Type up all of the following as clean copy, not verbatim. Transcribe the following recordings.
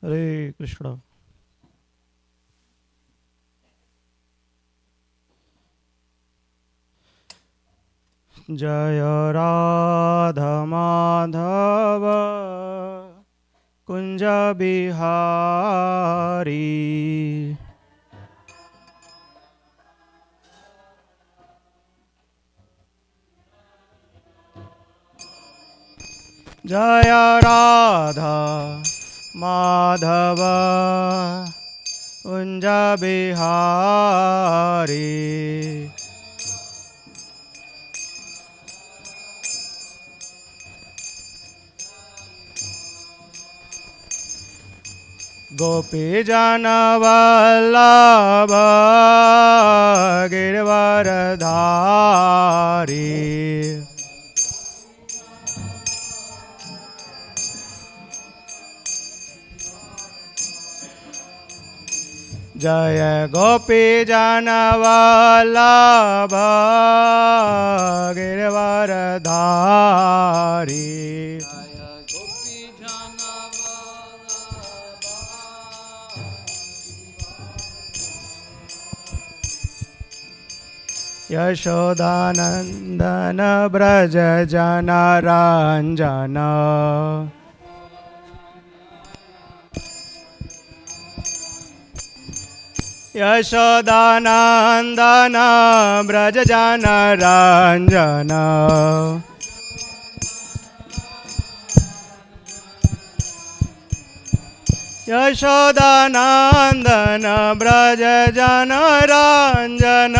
हरे कृष्ण। जय राधा माधव कुंज बिहारी, जय राधा माधव कुंज बिहारी, गोपी जन वल्लभ गिरवरधारी, जय गोपी जन वल्लभ गिरवरधारी, यशोदानंदन ब्रज जन रंजन, यशोदानंदन ब्रज जन रंजन, यशोदानंदन ब्रज जन रंजन,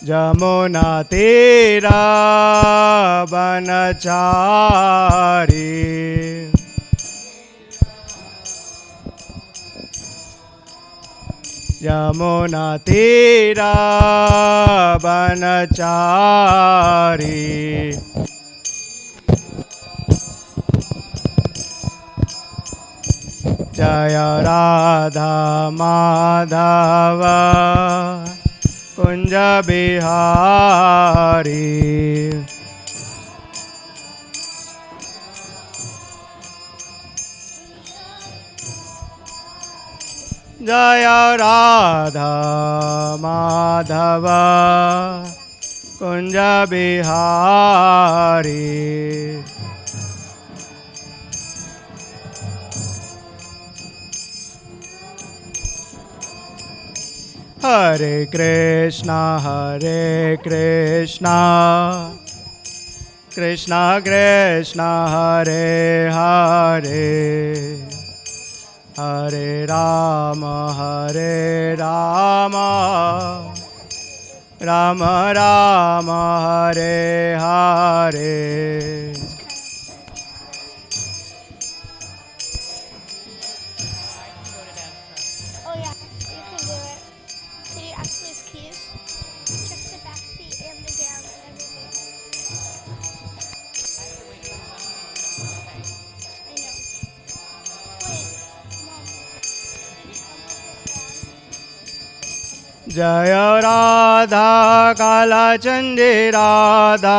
जमुना तीरा बनचारी, यमुना तीरा बनचारी, जय राधा माधव कुंज बिहारी, जय राधा माधव कुंज बिहारी, हरे कृष्णा कृष्णा कृष्णा हरे हरे, हरे राम राम राम हरे हरे, जय राधा कालचंडी राधा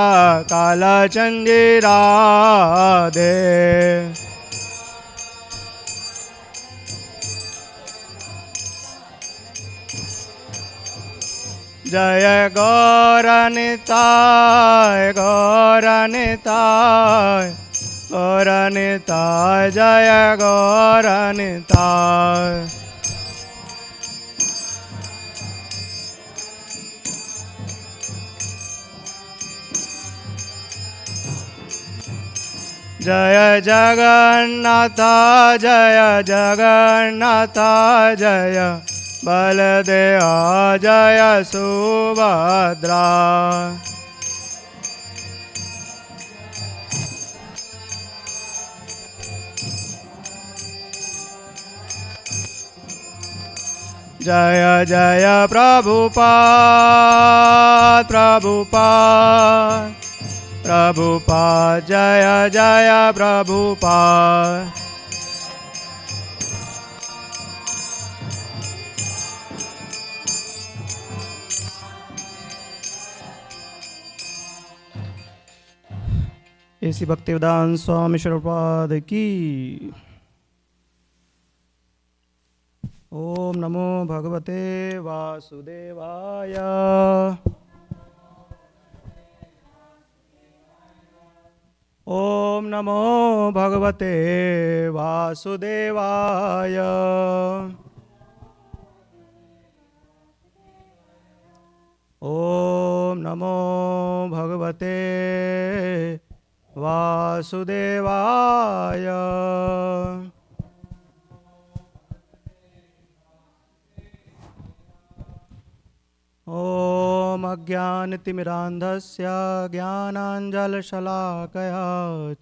कालचंडी राधे, जय गौरनिताय गौरनिताय गौरनिताय, जय गौरनिताय, जय जगन्नाथ जय जगन्नाथ, जय बलदेव जय सुभद्रा, जय जय प्रभुपाद प्रभुपाद प्रभुपाद, जय जय प्रभुपाद, ऐसी भक्तिवेदांत स्वामी श्रीपाद की। ओम नमो भगवते वासुदेवाय। ओम नमो भगवते वासुदेवाय। ओम नमो भगवते वासुदेवाय। ओम अज्ञानतिमिरान्धस्य ज्ञानाञ्जनशलाकया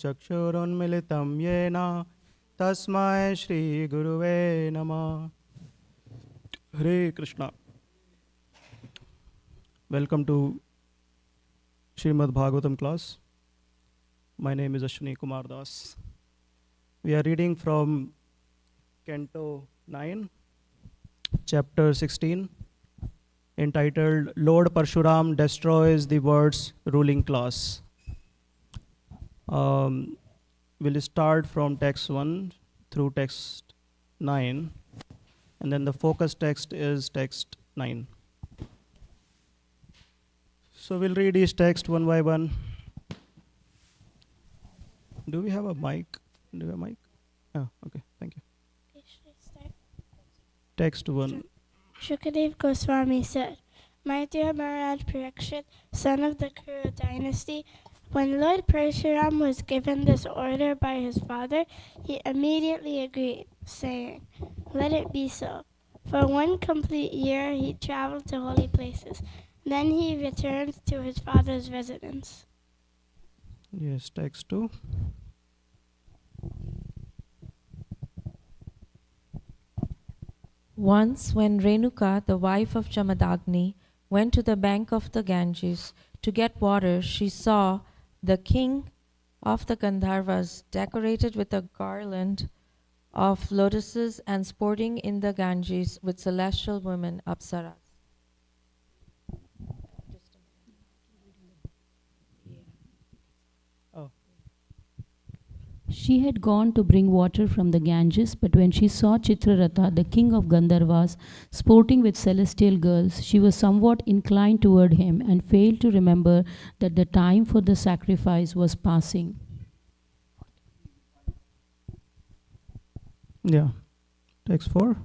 चक्षुरुन्मिलितं येन तस्मै श्रीगुरुवे नमः। हरे Krishna. Welcome to Srimad Bhagavatam class. My name is Ashwini Kumar Das. We are reading from Canto 9, Chapter 16, entitled Lord Parshuram Destroys the World's Ruling Class. We'll start from text 1 through text 9, and then the focus text is text 9. So we'll read each text one by one. Do we have a mic? Do we have a mic? Oh, okay, thank you. Okay, should I start? Text 1. Shukadev Goswami said, My dear Maharaj Parikshit, son of the Kuru dynasty, when Lord Parshuram was given this order by his father, he immediately agreed, saying, Let it be so. For 1 complete year he traveled to holy places. Then he returned to his father's residence. Yes, text 2. Once, when Renuka, the wife of Jamadagni, went to the bank of the Ganges to get water, she saw the king of the Gandharvas decorated with a garland of lotuses and sporting in the Ganges with celestial women, Apsaras. She had gone to bring water from the Ganges, but when she saw Chitraratha, the king of Gandharvas, sporting with celestial girls, she was somewhat inclined toward him and failed to remember that the time for the sacrifice was passing. Yeah, text 4.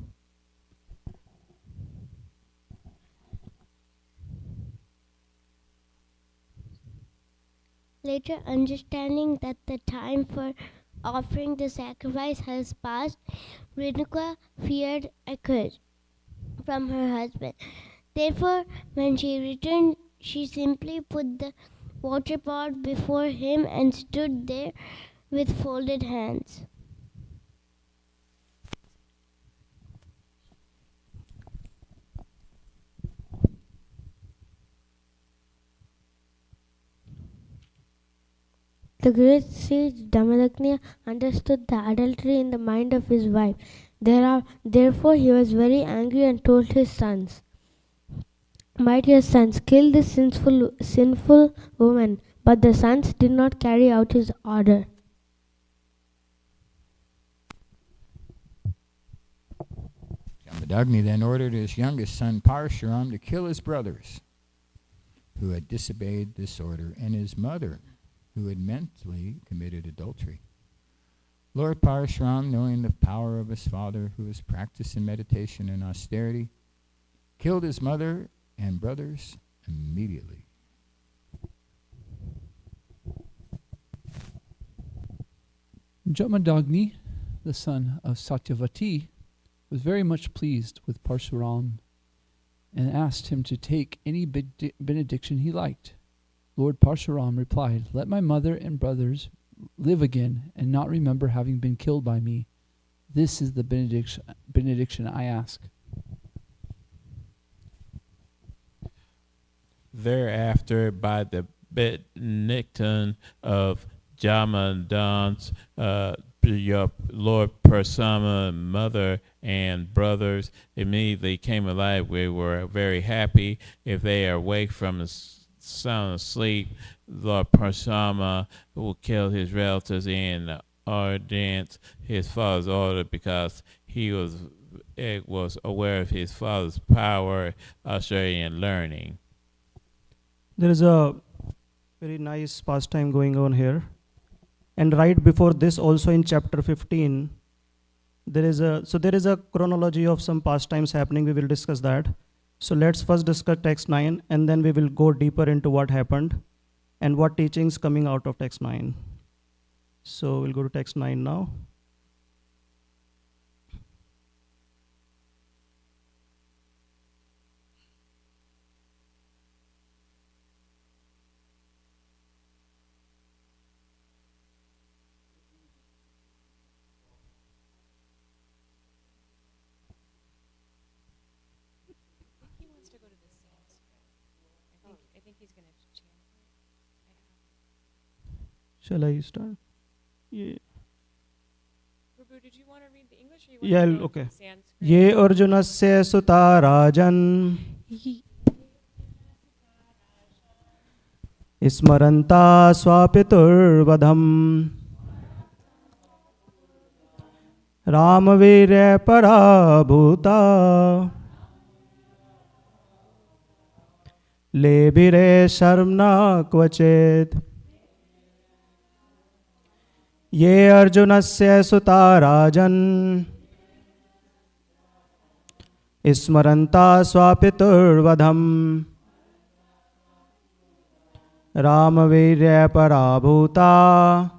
Later, understanding that the time for offering the sacrifice has passed, Renuka feared a curse from her husband. Therefore, when she returned, she simply put the water pot before him and stood there with folded hands. The great sage Jamadagni understood the adultery in the mind of his wife. Therefore, he was very angry and told his sons, My dear sons, kill this sinful woman. But the sons did not carry out his order. Jamadagni then ordered his youngest son Parshuram to kill his brothers, who had disobeyed this order, and his mother, who had mentally committed adultery. Lord Parshuram, knowing the power of his father, who was practiced in meditation and austerity, killed his mother and brothers immediately. Jamadagni, the son of Satyavati, was very much pleased with Parshuram and asked him to take any benediction he liked. Lord Parshuram replied, Let my mother and brothers live again and not remember having been killed by me. This is the benediction I ask. Thereafter, by the benediction of Jamadagni's your Lord Parshuram, mother and brothers immediately came alive. We were very happy. If they are awake from sound asleep, Lord Parshama will kill his relatives and ordinance his father's order because he was aware of his father's power, authority, and learning. There is a very nice pastime going on here. And right before this, also in chapter 15, there is a chronology of some pastimes happening. We will discuss that. So let's first discuss text 9, and then we will go deeper into what happened and what teachings coming out of text 9. So we'll go to text 9 now. Shall I start? Yeah. Prabhu, did you want to read the English or you want to go Okay. to Sanskrit? Ye Arjunasya Suta Rajan Ismaranta Swapiturvadham Ramavirya Parabhuta Lebire Sharmna Kvachet Ye Arjunasya Suta Rajan Ismaranta Swapiturvadham Ramavirya Parabhuta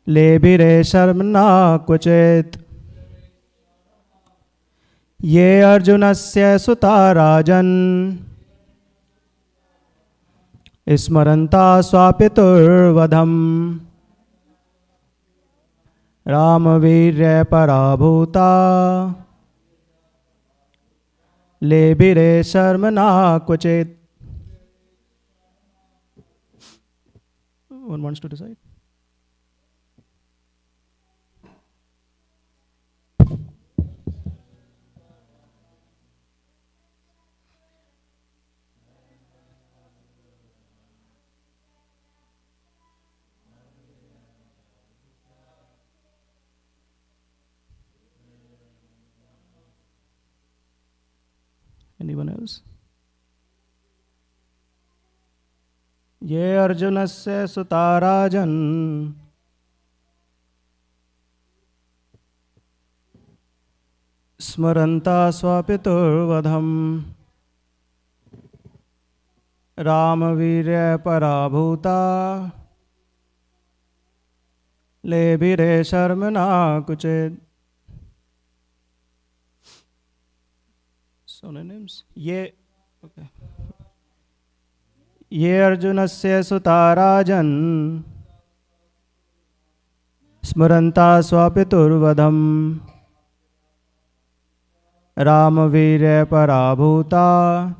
Lebire Sharmna Kvachet Ye Arjunasya Suta Rajan Ismaranta Swapiturvadham Ramavirya Parabhuta Lebire Sharmana Kvachet. One wants to decide? Anyone else? Ye Arjunasya Suta Rajan Smaranta Swapiturvadham Ramavirya Parabhuta Lebire Sharmana Kuchet. Synonyms. Ye Arjunasya Suta Rajan Smaranta Swapiturvadham Ramavirya Parabhuta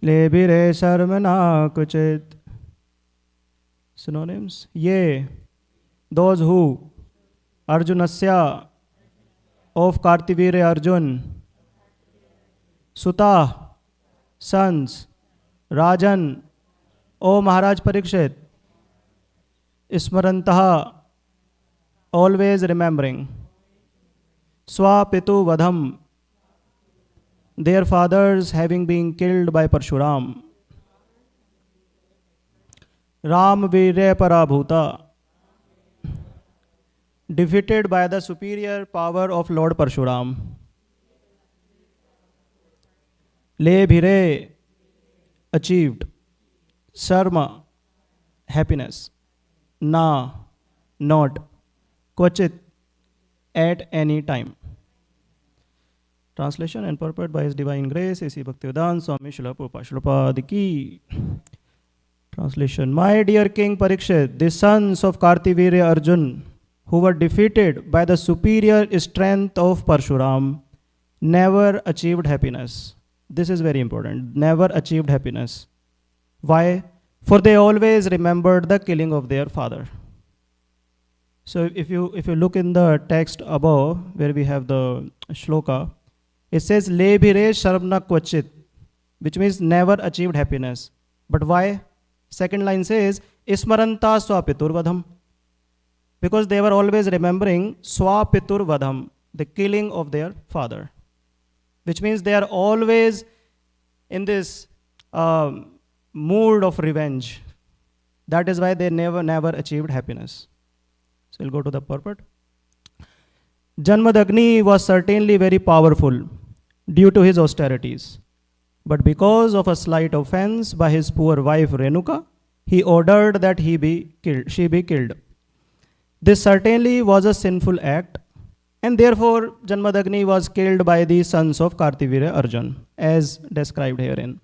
Lebire Sharmana Kuchet. Synonyms. Ye, those who, Arjunasya, of Kartivirya Arjun, Suta, sons, Rajan, O Maharaj Parikshit, Smarantaha, always remembering, Swapitu Vadham, their fathers having been killed by Parshuram, Ram Virya Parabhuta, defeated by the superior power of Lord Parshuram. Lebhire, achieved. Sarma, happiness. Na, not. Kvachit, at any time. Translation and purport by His Divine Grace, A.C. Bhaktivedanta Swami Srila Prabhupada Ki. Translation. My dear King Parikshit, the sons of Kartivirya Arjun, who were defeated by the superior strength of Parshuram, never achieved happiness. This is very important. Never achieved happiness. Why? For they always remembered the killing of their father. So if you look in the text above, where we have the shloka, It says lebhire sharvna kvachit, which means never achieved happiness. But why? Second line says ismaranta swapitur vadham, because they were always remembering swapitur vadham, the killing of their father, which means they are always in this mood of revenge. That is why they never achieved happiness. So we'll go to the purport. Janmadagni was certainly very powerful due to his austerities. But because of a slight offense by his poor wife Renuka, he ordered that she be killed. This certainly was a sinful act, and therefore Janmadagni was killed by the sons of Kartivirya Arjun, as described herein.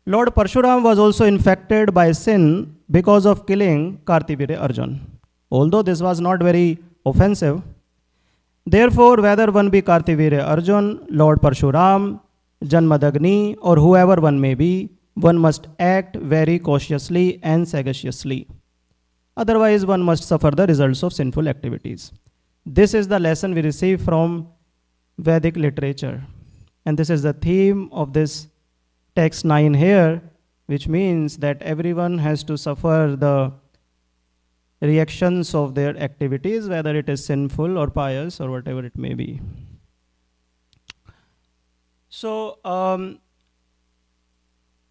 Lord Parshuram was also infected by sin because of killing Kartivirya Arjun, although this was not very offensive. Therefore, whether one be Kartivirya Arjun, Lord Parshuram, Janmadagni, or whoever one may be, one must act very cautiously and sagaciously. Otherwise, one must suffer the results of sinful activities. This is the lesson we receive from Vedic literature. And this is the theme of this text 9 here, which means that everyone has to suffer the reactions of their activities, whether it is sinful or pious or whatever it may be. So,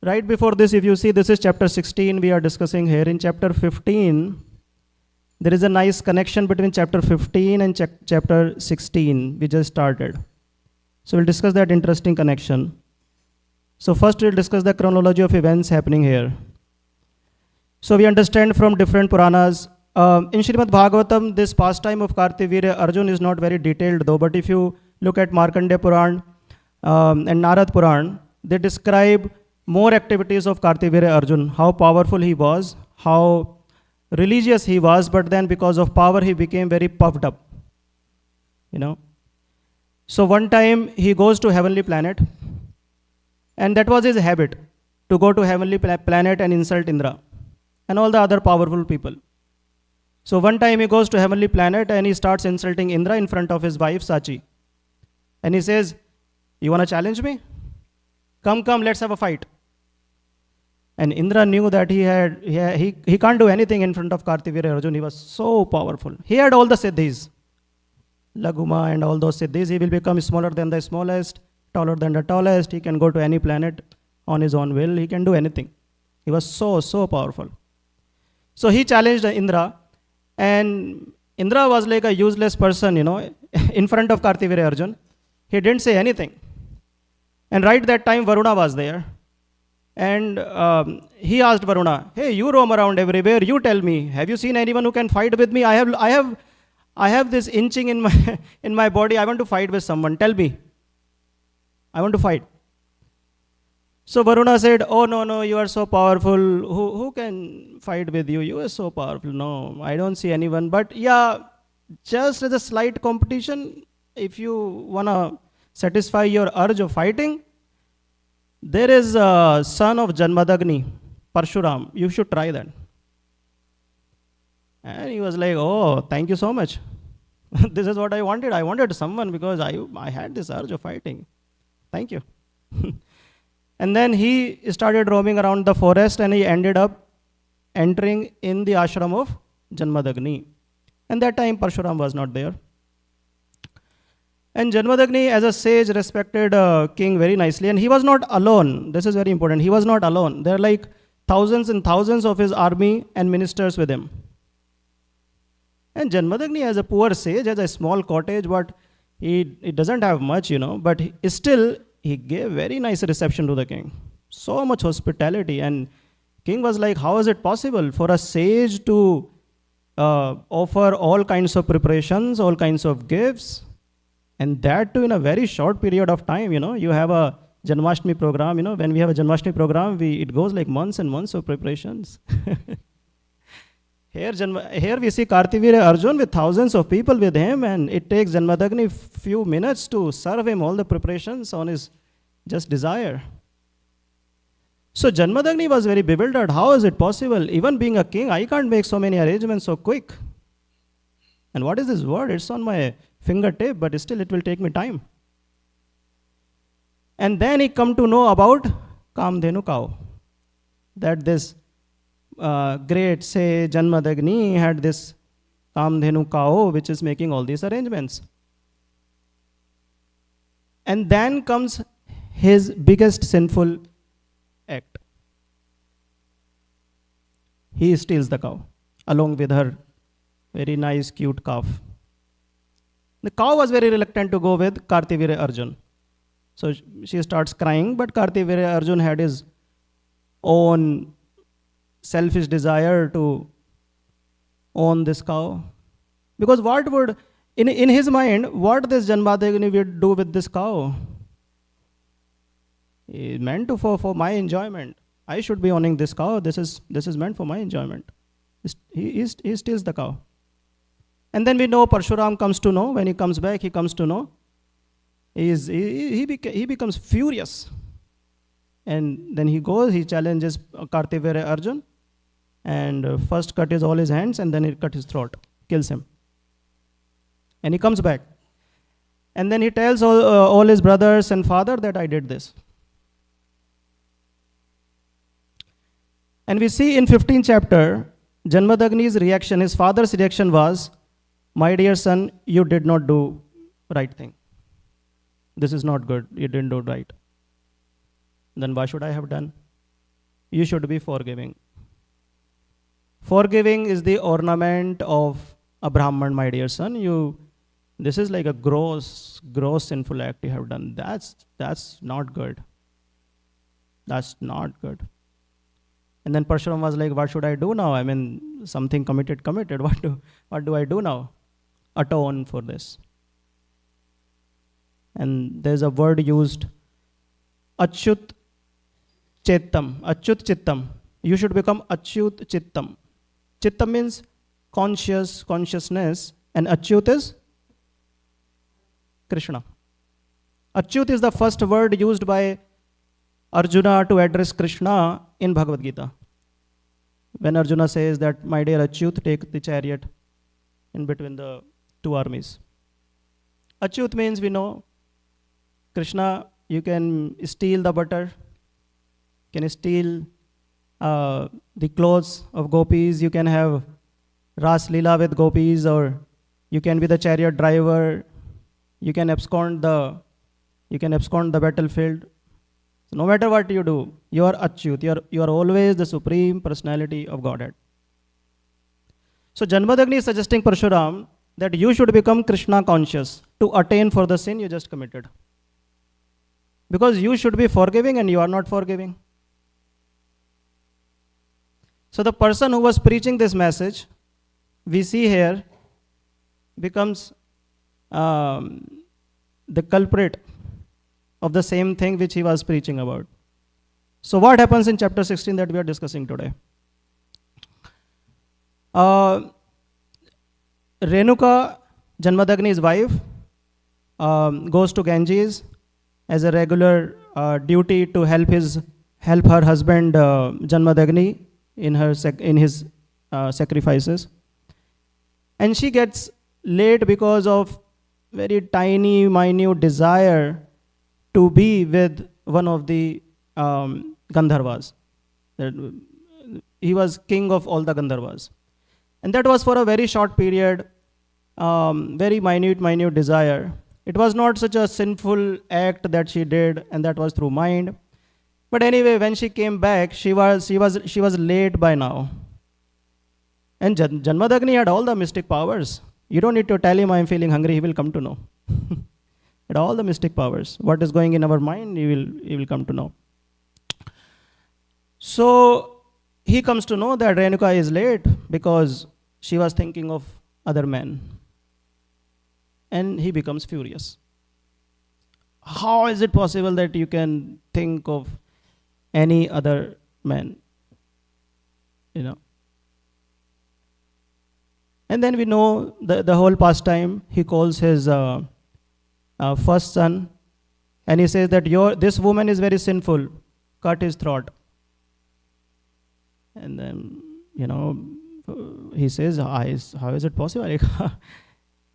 right before this, if you see, this is chapter 16 we are discussing here. In chapter 15, there is a nice connection between chapter 15 and chapter 16 we just started. So we'll discuss that interesting connection. So first we'll discuss the chronology of events happening here. So we understand from different Puranas. In Srimad Bhagavatam, this pastime of Kartivirya Arjun is not very detailed though, but if you look at Markandeya Puran and Narad Puran, they describe more activities of Kartivirya Arjun, how powerful he was, how religious he was, but then because of power he became very puffed up. So one time he goes to heavenly planet, and that was his habit, to go to heavenly planet and insult Indra and all the other powerful people. So one time he goes to heavenly planet and he starts insulting Indra in front of his wife Sachi. And he says, "You want to challenge me? Come, let's have a fight." And Indra knew that he can't do anything in front of Kartivirya Arjun. He was so powerful. He had all the siddhis, Laguma and all those siddhis. He will become smaller than the smallest, taller than the tallest. He can go to any planet on his own will. He can do anything. He was so powerful. So he challenged Indra, and Indra was like a useless person, in front of Kartivirya Arjun. He didn't say anything. And right that time Varuna was there. And he asked Varuna, "Hey, you roam around everywhere. You tell me, have you seen anyone who can fight with me? I have this inching in my body. I want to fight with someone. Tell me. I want to fight." So Varuna said, "Oh no, you are so powerful. Who can fight with you? You are so powerful. No, I don't see anyone. But yeah, just as a slight competition, if you wanna satisfy your urge of fighting, there is a son of Janmadagni, Parshuram. You should try that." And he was like, "Oh, thank you so much. This is what I wanted. I wanted someone because I had this urge of fighting. Thank you." And then he started roaming around the forest and he ended up entering in the ashram of Janmadagni. And that time Parshuram was not there. And Janmadagni, as a sage, respected king very nicely. And he was not alone. This is very important. He was not alone. There are like thousands and thousands of his army and ministers with him. And Janmadagni, as a poor sage, has a small cottage, but he doesn't have much, but still he gave very nice reception to the king. So much hospitality. And king was like, how is it possible for a sage to offer all kinds of preparations, all kinds of gifts? And that too in a very short period of time, you have a Janmashtami program, when we have a Janmashtami program, it goes like months and months of preparations. Here we see Kartivirya Arjun with thousands of people with him, and it takes Janmadagni few minutes to serve him all the preparations on his just desire. So Janmadagni was very bewildered. How is it possible? Even being a king, I can't make so many arrangements so quick. And what is this word? It's on my fingertip, but still it will take me time. And then he come to know about Kamdhenu cow. That this great say Janmadagni had this Kamdhenu cow which is making all these arrangements. And then comes his biggest sinful act. He steals the cow along with her very nice cute calf. The cow was very reluctant to go with Kartivira Arjun. So she starts crying, but Kartivira Arjun had his own selfish desire to own this cow. Because what would, in his mind, what this Janmadagni would do with this cow? He meant to for my enjoyment. I should be owning this cow. This is meant for my enjoyment. He steals the cow. And then we know Parshuram comes to know. When he comes back, he comes to know. He becomes furious. And then he goes, he challenges Kartivira Arjun. And first cut all his hands and then he cut his throat, kills him. And he comes back. And then he tells all his brothers and father that I did this. And we see in 15th chapter, Janmadagni's reaction, his father's reaction was, my dear son, you did not do right thing. This is not good. You didn't do right. Then why should I have done? You should be forgiving. Forgiving is the ornament of a Brahman, my dear son. This is like a gross sinful act you have done. That's not good. That's not good. And then Parshuram was like, what should I do now? I mean, something committed. What do I do now? Atone for this. And there's a word used, Achyut Chetam, Achyut Chittam. You should become Achyut Chittam. Chittam means consciousness, and Achyut is Krishna. Achyut is the first word used by Arjuna to address Krishna in Bhagavad Gita. When Arjuna says that, my dear Achyut, take the chariot in between the two armies. Achyut means, we know, Krishna, you can steal the butter, can steal the clothes of gopis, you can have Ras Leela with gopis, or you can be the chariot driver, you can abscond the battlefield. So no matter what you do, you are Achyut, you are always the supreme personality of Godhead. So Janmadagni is suggesting Parshuram that you should become Krishna conscious to attain for the sin you just committed. Because you should be forgiving and you are not forgiving. So the person who was preaching this message, we see here, becomes the culprit of the same thing which he was preaching about. So what happens in chapter 16 that we are discussing today? Renuka, Janmadagni's wife, goes to Ganges as a regular duty to help her husband Janmadagni in his sacrifices. And she gets late because of very tiny, minute desire to be with one of the Gandharvas. He was king of all the Gandharvas. And that was for a very short period, very minute desire. It was not such a sinful act that she did, and that was through mind. But anyway, when she came back, she was late by now. And Janmadagni had all the mystic powers. You don't need to tell him I'm feeling hungry, he will come to know. Had all the mystic powers. What is going in our mind, he will come to know. So he comes to know that Renuka is late because she was thinking of other men. And he becomes furious. How is it possible that you can think of any other man? And then we know the whole pastime. He calls his first son, and he says that this woman is very sinful. Cut his throat. And then, he says, how is it possible?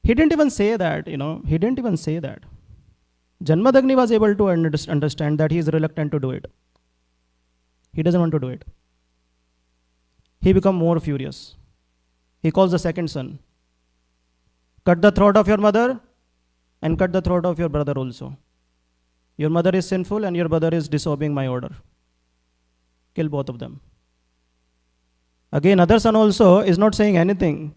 He didn't even say that, He didn't even say that. Janmadagni was able to understand that he is reluctant to do it. He doesn't want to do it. He become more furious. He calls the second son. Cut the throat of your mother and cut the throat of your brother also. Your mother is sinful and your brother is disobeying my order. Kill both of them. Again, other son also is not saying anything.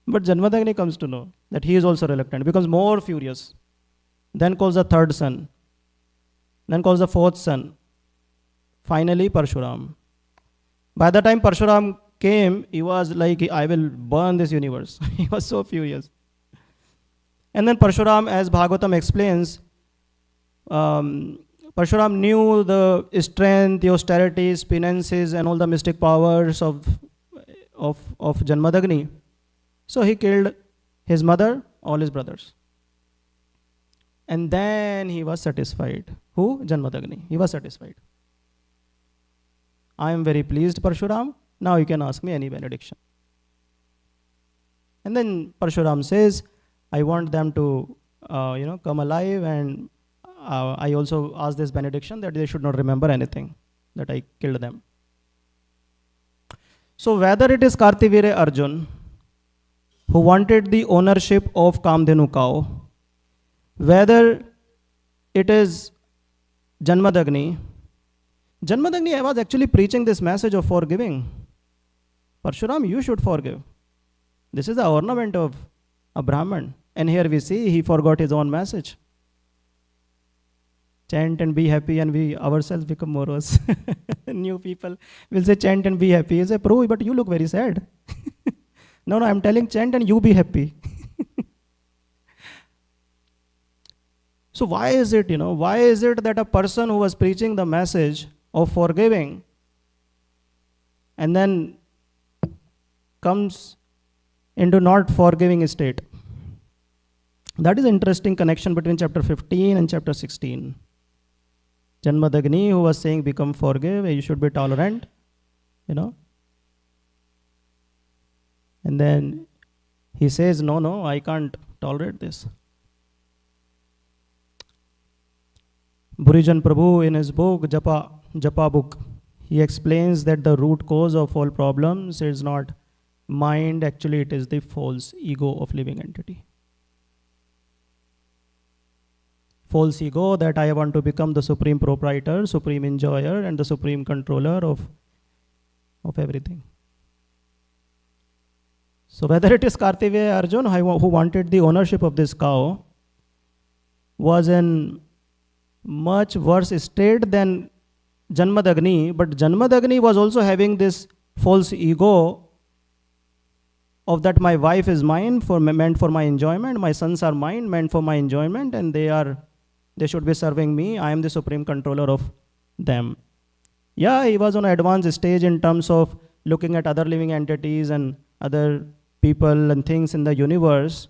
But Janmadagni comes to know that he is also reluctant, becomes more furious. Then calls the third son. Then calls the fourth son. Finally, Parshuram. By the time Parshuram came, he was like, I will burn this universe. He was so furious. And then Parshuram, as Bhagavatam explains, Parshuram knew the strength, the austerities, penances, and all the mystic powers of Janmadagni. So he killed his mother, all his brothers. And then he was satisfied. Who? Janmadagni. He was satisfied. I am very pleased, Parshuram. Now you can ask me any benediction. And then Parshuram says, I want them to come alive, and I also ask this benediction that they should not remember anything, that I killed them. So whether it is Kartivire Arjun, who wanted the ownership of Kamdhenu cow, whether it is Janmadagni was actually preaching this message of forgiving. Parshuram, you should forgive. This is the ornament of a Brahman. And here we see he forgot his own message. Chant and be happy, and we ourselves become morose. New people will say chant and be happy. You say, Prabhu, but you look very sad. No, I'm telling chant and you be happy. So why is it that a person who was preaching the message of forgiving and then comes into not forgiving state? That is an interesting connection between chapter 15 and chapter 16. Janmadagni, who was saying, become forgive, you should be tolerant, And then he says, no, I can't tolerate this. Burijan Prabhu, in his book, Japa book, he explains that the root cause of all problems is not mind, actually it is the false ego of living entity. False ego that I want to become the supreme proprietor, supreme enjoyer, and the supreme controller of everything. So whether it is Kartivya Arjun who wanted the ownership of this cow was in much worse state than Janmadagni, but Janmadagni was also having this false ego of that my wife is mine, meant for my enjoyment, my sons are mine, meant for my enjoyment, and they should be serving me, I am the supreme controller of them. Yeah, he was on an advanced stage in terms of looking at other living entities and other people and things in the universe,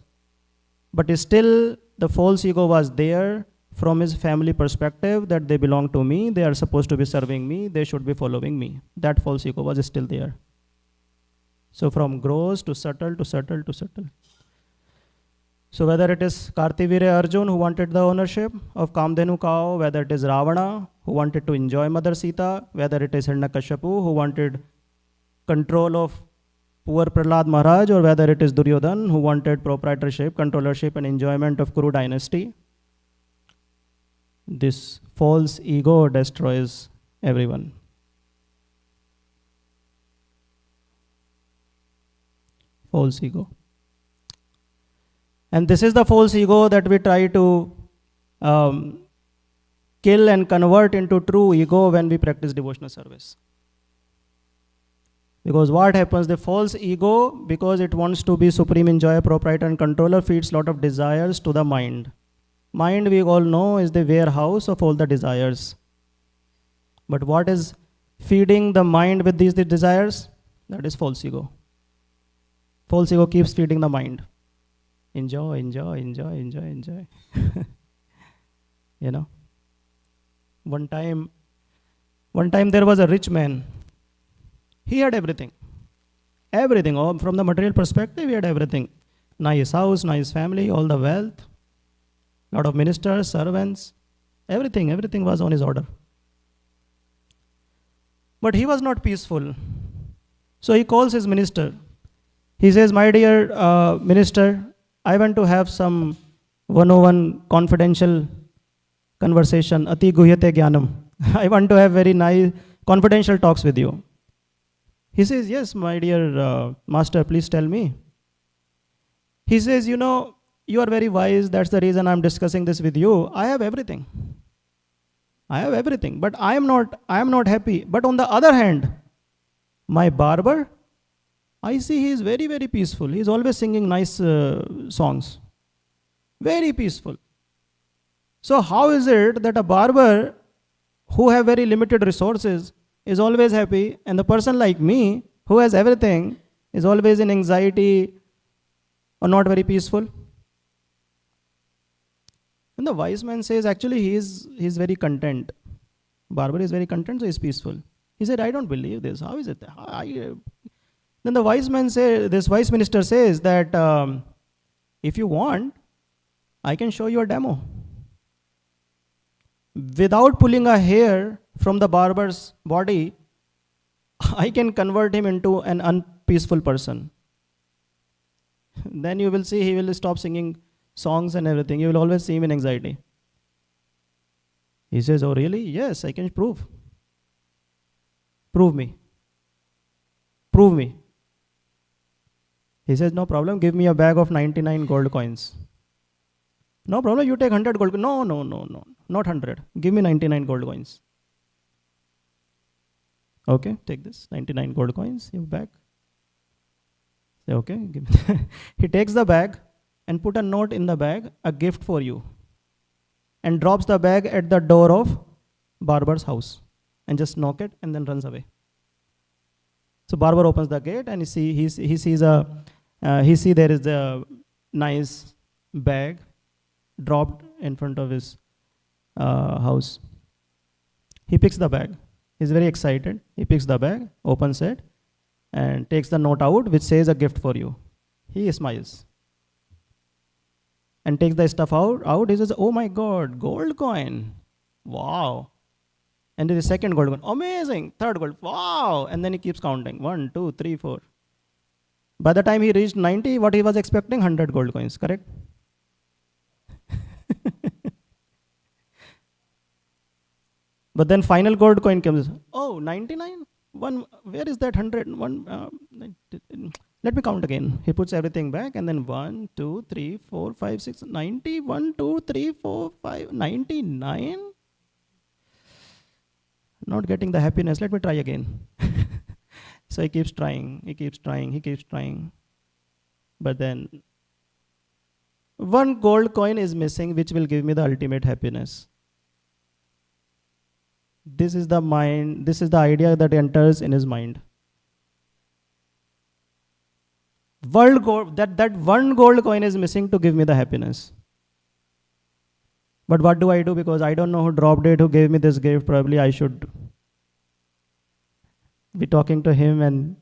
but still the false ego was there from his family perspective that they belong to me, they are supposed to be serving me, they should be following me. That false ego was still there. So from gross to subtle to subtle to subtle. So whether it is Kartivire Arjun who wanted the ownership of Kamdhenu cow, whether it is Ravana who wanted to enjoy Mother Sita, whether it is Hiranyakashipu who wanted control of poor Prahlad Maharaj, or whether it is Duryodhan who wanted proprietorship, controllership and enjoyment of Kuru dynasty, this false ego destroys everyone. False ego. And this is the false ego that we try to kill and convert into true ego when we practice devotional service. Because what happens, the false ego, because it wants to be supreme enjoyer, proprietor and controller, feeds a lot of desires to the mind. Mind, we all know, is the warehouse of all the desires. But what is feeding the mind with these desires? That is false ego. False ego keeps feeding the mind. Enjoy, enjoy, enjoy, enjoy, enjoy. One time there was a rich man. He had everything. Everything. All from the material perspective, he had everything. Nice house, nice family, all the wealth. Lot of ministers, servants, everything was on his order. But he was not peaceful. So he calls his minister. He says, my dear minister, I want to have some 101 confidential conversation, ati guhyate jnanam. I want to have very nice confidential talks with you. He says, yes, my dear master, please tell me. He says, you are very wise. That's the reason I'm discussing this with you. I have everything, but I am not happy. But on the other hand, my barber, I see he is very, very peaceful. He is always singing nice songs. Very peaceful. So how is it that a barber who have very limited resources is always happy, and the person like me who has everything is always in anxiety or not very peaceful? And the wise man says, actually he is very content. Barber is very content, so he is peaceful. He said, I don't believe this. How is it? Then the wise man says, this wise minister says that if you want, I can show you a demo. Without pulling a hair from the barber's body, I can convert him into an unpeaceful person. Then you will see he will stop singing songs and everything. You will always see him in anxiety. He says, oh really? Yes, I can prove. Prove me. Prove me. He says, no problem, give me a bag of 99 gold coins. No problem, you take 100 gold coins. No, not 100. Give me 99 gold coins. Okay, take this, 99 gold coins, your bag. Say, okay, give me. He takes the bag and put a note in the bag, a gift for you, and drops the bag at the door of barber's house and just knock it and then runs away. So barber opens the gate and he sees there is a nice bag dropped in front of his house. He picks the bag. He's very excited. He picks the bag, opens it, and takes the note out which says a gift for you. He smiles and takes the stuff out. He says, oh my God, gold coin. Wow. And there is second gold coin. Amazing. Third gold. Wow. And then he keeps counting. 1, 2, 3, 4. By the time he reached 90, what he was expecting? 100 gold coins. Correct? But then final gold coin comes. Oh, 99? Where is that 100? Let me count again. He puts everything back and then 1, 2, 3, 4, 5, 6, 90. 1, 2, 3, 4, 5, 99? Not getting the happiness. Let me try again. So he keeps trying. But then one gold coin is missing, which will give me the ultimate happiness. This is the mind. This is the idea that enters in his mind. That one gold coin is missing to give me the happiness. But what do I do? Because I don't know who dropped it, who gave me this gift. Probably I should be talking to him and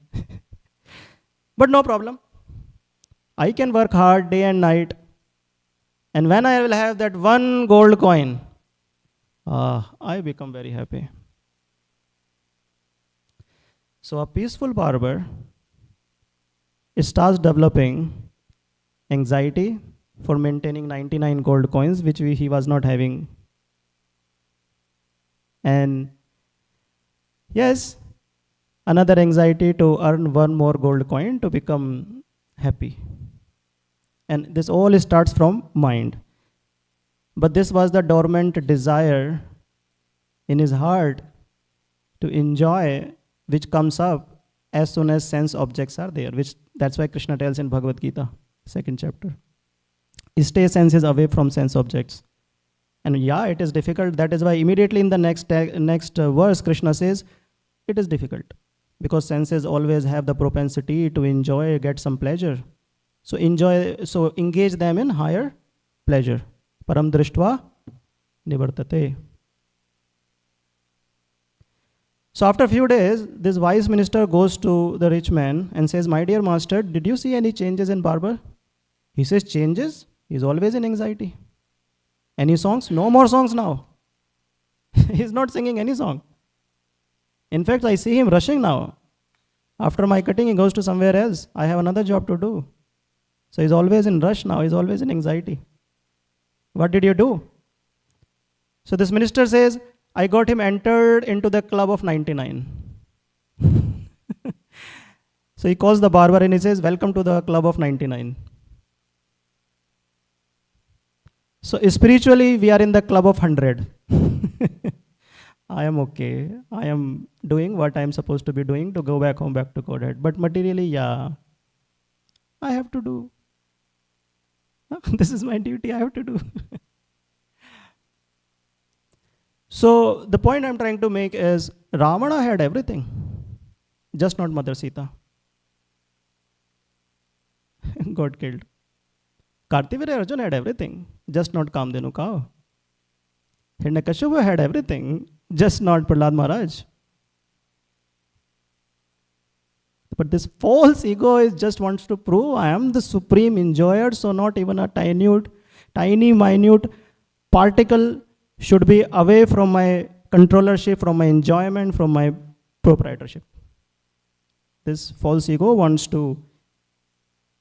but no problem. I can work hard day and night. And when I will have that one gold coin, I become very happy. So a peaceful barber starts developing anxiety for maintaining 99 gold coins, which he was not having. And yes, another anxiety to earn one more gold coin to become happy. And this all starts from mind. But this was the dormant desire in his heart to enjoy, which comes up as soon as sense objects are there, that's why Krishna tells in Bhagavad Gita, 2nd chapter. Stay senses away from sense objects. And yeah, it is difficult. That is why immediately in the next verse, Krishna says, it is difficult. Because senses always have the propensity to enjoy, get some pleasure. So engage them in higher pleasure. Param drishtva nivartate. So after a few days, this wise minister goes to the rich man and says, my dear master, did you see any changes in barber? He says, changes? He's always in anxiety. Any songs? No more songs now. He's not singing any song. In fact, I see him rushing now. After my cutting, he goes to somewhere else. I have another job to do. So he's always in rush now. He's always in anxiety. What did you do? So this minister says, I got him entered into the club of 99. So he calls the barber and he says, welcome to the club of 99. So spiritually, we are in the club of 100. I am okay. I am doing what I am supposed to be doing to go back home, back to Godhead. But materially, yeah, I have to do. This is my duty, I have to do. So the point I'm trying to make is Ravana had everything, just not Mother Sita. Got killed. Kartivirya Arjuna had everything, just not Kamdenu cow. Hiranyakashipu had everything, just not Prahlad Maharaj. But this false ego is just wants to prove I am the supreme enjoyer, so not even a tiny minute particle should be away from my controllership, from my enjoyment, from my proprietorship. This false ego wants to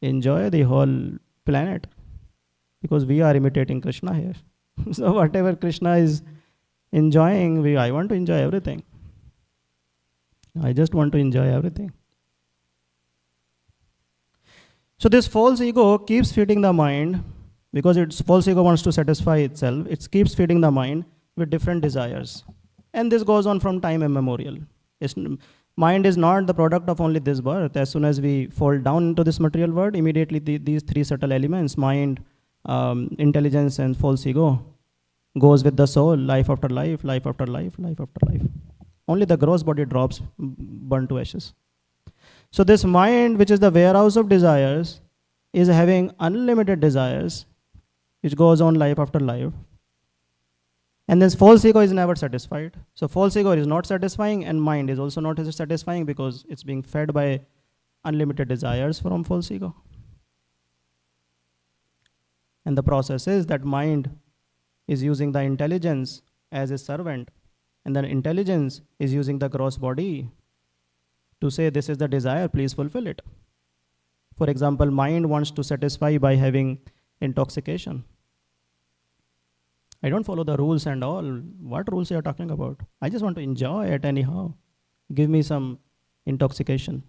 enjoy the whole planet because we are imitating Krishna here. So whatever Krishna is enjoying, I want to enjoy everything. I just want to enjoy everything. So this false ego keeps feeding the mind because its false ego wants to satisfy itself. It keeps feeding the mind with different desires. And this goes on from time immemorial. Mind is not the product of only this birth. As soon as we fall down into this material world, immediately these three subtle elements, mind, intelligence, and false ego, goes with the soul, life after life, life after life, life after life. Only the gross body drops, burnt to ashes. So this mind, which is the warehouse of desires, is having unlimited desires, which goes on life after life. And this false ego is never satisfied. So false ego is not satisfying, and mind is also not satisfying because it's being fed by unlimited desires from false ego. And the process is that mind is using the intelligence as a servant, and the intelligence is using the gross body to say, this is the desire, please fulfill it. For example, mind wants to satisfy by having intoxication. I don't follow the rules and all. What rules are you talking about? I just want to enjoy it anyhow. Give me some intoxication.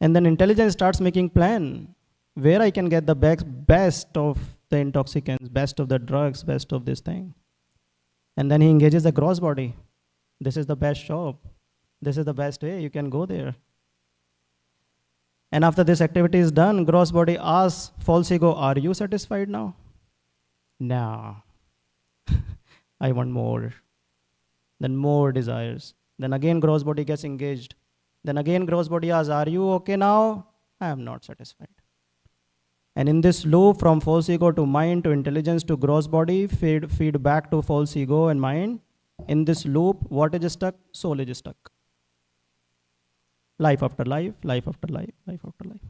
And then intelligence starts making plan where I can get the best of the intoxicants, best of the drugs, best of this thing. And then he engages the gross body. This is the best shop. This is the best way, you can go there. And after this activity is done, gross body asks false ego, are you satisfied now? No. I want more. Then more desires. Then again gross body gets engaged. Then again gross body asks, are you okay now? I am not satisfied. And in this loop from false ego to mind to intelligence to gross body, feed back to false ego and mind. In this loop, what is stuck? Soul is stuck. Life after life, life after life, life after life.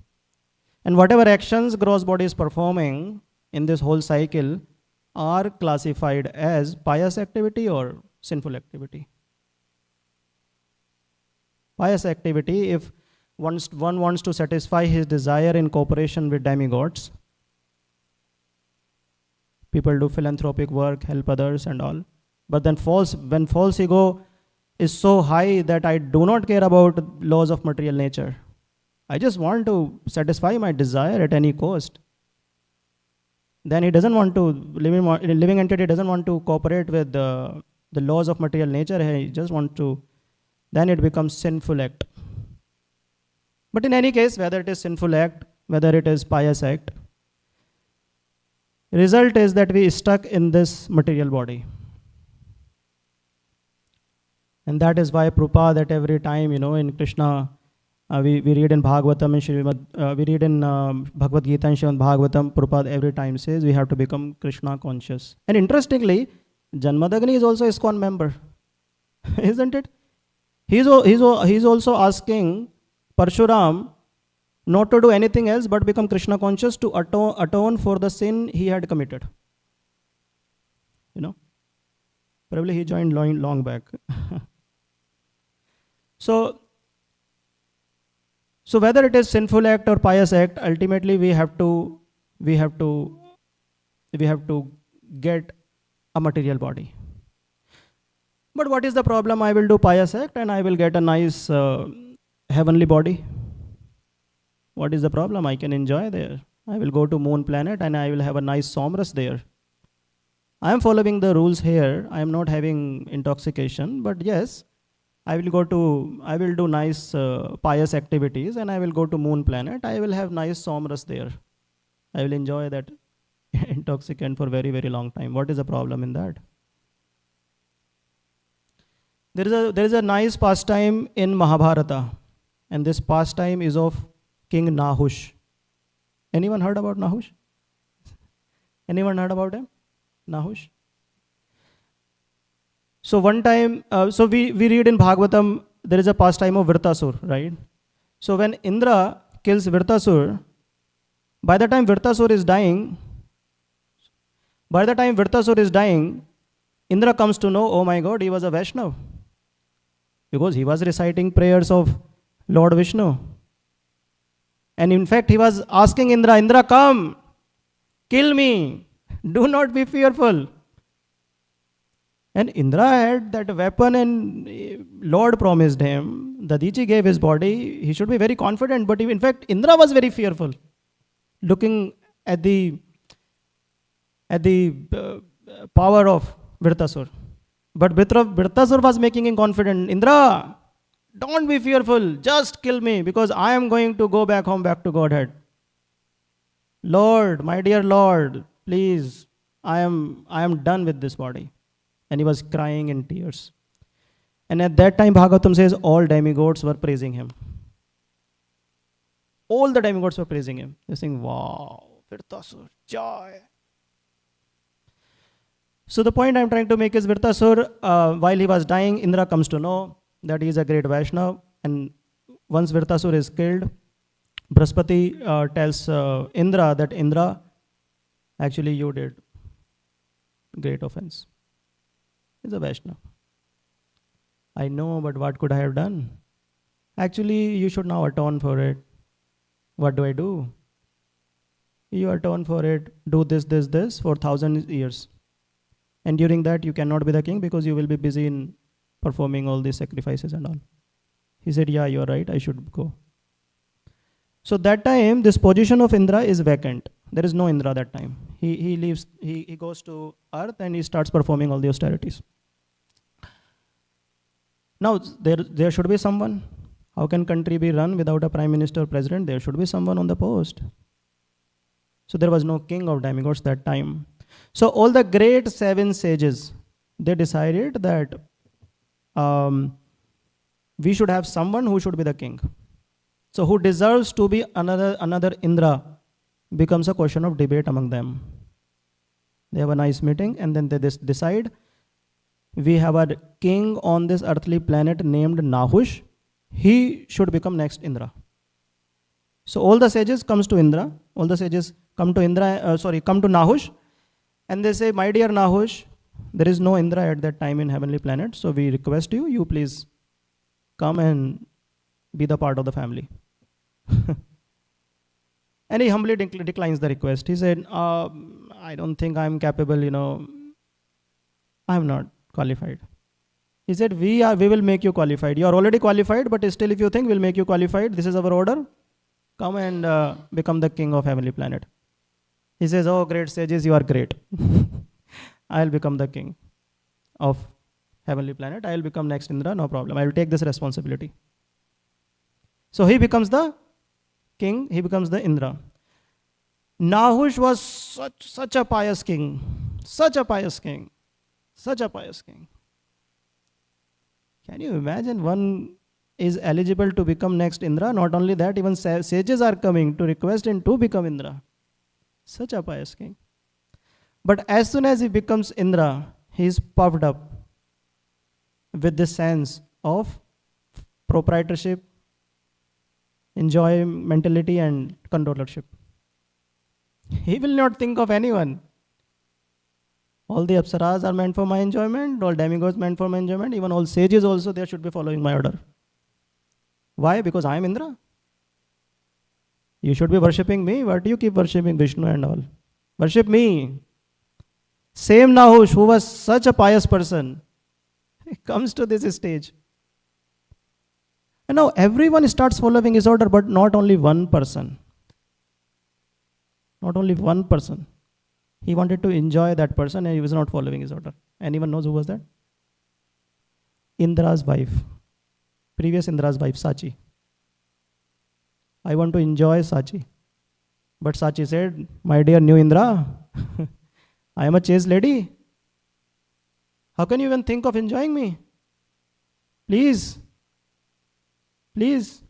And whatever actions gross body is performing in this whole cycle are classified as pious activity or sinful activity. Pious activity, if one wants to satisfy his desire in cooperation with demigods, people do philanthropic work, help others and all. But then when false ego is so high that I do not care about laws of material nature. I just want to satisfy my desire at any cost. Then he doesn't want to, living entity doesn't want to cooperate with the laws of material nature. He just wants to, then it becomes sinful act. But in any case, whether it is sinful act, whether it is pious act, result is that we stuck in this material body. And that is why Prabhupada at every time, in Krishna, we read in Bhagavatam and Srimad, we read in Bhagavad Gita and Srimad Bhagavatam, Prabhupada every time says we have to become Krishna conscious. And interestingly, Janmadagni is also ISKCON member, isn't it? He's also asking Parshuram not to do anything else but become Krishna conscious to atone for the sin he had committed. Probably he joined long back. So whether it is sinful act or pious act, ultimately we have to get a material body. But what is the problem? I will do pious act and I will get a nice heavenly body. What is the problem? I can enjoy there. I will go to moon planet and I will have a nice somras there. I am following the rules here. I am not having intoxication, but yes, I will do nice pious activities and I will go to moon planet. I will have nice somras there. I will enjoy that intoxicant for very, very long time. What is the problem in that? There is a nice pastime in Mahabharata, and this pastime is of King Nahush. Anyone heard about Nahush? Anyone heard about him? Nahush? So one time, we read in Bhagavatam, there is a pastime of Virtasur, right? So when Indra kills Virtasur, by the time Virtasur is dying, Indra comes to know, oh my God, he was a Vaishnav. Because he was reciting prayers of Lord Vishnu. And in fact, he was asking Indra, come, kill me, do not be fearful. And Indra had that weapon and Lord promised him, Dadichi gave his body, he should be very confident. But in fact, Indra was very fearful, looking at the power of Virtasur. But Virtasur was making him confident, Indra, don't be fearful, just kill me because I am going to go back home, back to Godhead. Lord, my dear Lord, please, I am done with this body. And he was crying in tears. And at that time, Bhagavatam says all demigods were praising him. All the demigods were praising him. They're saying, wow, Virtasur, joy. So the point I'm trying to make is Virtasur, while he was dying, Indra comes to know that he is a great Vaishnava. And once Virtasur is killed, Brahaspati tells Indra that Indra, actually you did great offense. He's a Vaishnava. I know, but what could I have done? Actually, you should now atone for it. What do I do? You atone for it, do this for 1,000 years. And during that, you cannot be the king because you will be busy in performing all these sacrifices and all. He said, yeah, you're right, I should go. So that time, this position of Indra is vacant. There is no Indra that time. He leaves, he goes to earth and he starts performing all the austerities. Now, there should be someone. How can country be run without a prime minister or president? There should be someone on the post. So there was no king of demigods that time. So all the great 7 sages, they decided that we should have someone who should be the king. So who deserves to be another Indra becomes a question of debate among them. They have a nice meeting and then they decide we have a king on this earthly planet named Nahush. He should become next Indra. So all the sages comes to Indra. All the sages come to Nahush. And they say, my dear Nahush, there is no Indra at that time in heavenly planet. So we request you please come and be the part of the family. And he humbly declines the request. He said, I don't think I'm capable, I'm not qualified. He said, we will make you qualified. You are already qualified, but still if you think we'll make you qualified, this is our order. Come and become the king of heavenly planet. He says, oh, great sages, you are great. I'll become the king of heavenly planet. I'll become next Indra, no problem. I will take this responsibility. So he becomes the king, he becomes the Indra. Nahush was such a pious king, such a pious king. Can you imagine one is eligible to become next Indra? Not only that, even sages are coming to request him to become Indra. Such a pious king. But as soon as he becomes Indra, he is puffed up with this sense of proprietorship, enjoymentality and controllership. He will not think of anyone. All the apsaras are meant for my enjoyment, all demigods meant for my enjoyment, even all sages also, they should be following my order. Why? Because I am Indra. You should be worshipping me. Why do you keep worshipping Vishnu and all? Worship me. Same Nahush, who was such a pious person, he comes to this stage. And now everyone starts following his order, but not only one person. Not only one person. He wanted to enjoy that person and he was not following his order. Anyone knows who was that? Indra's wife. Previous Indra's wife, Sachi. I want to enjoy Sachi. But Sachi said, my dear new Indra, I am a chaste lady. How can you even think of enjoying me? Please. Please.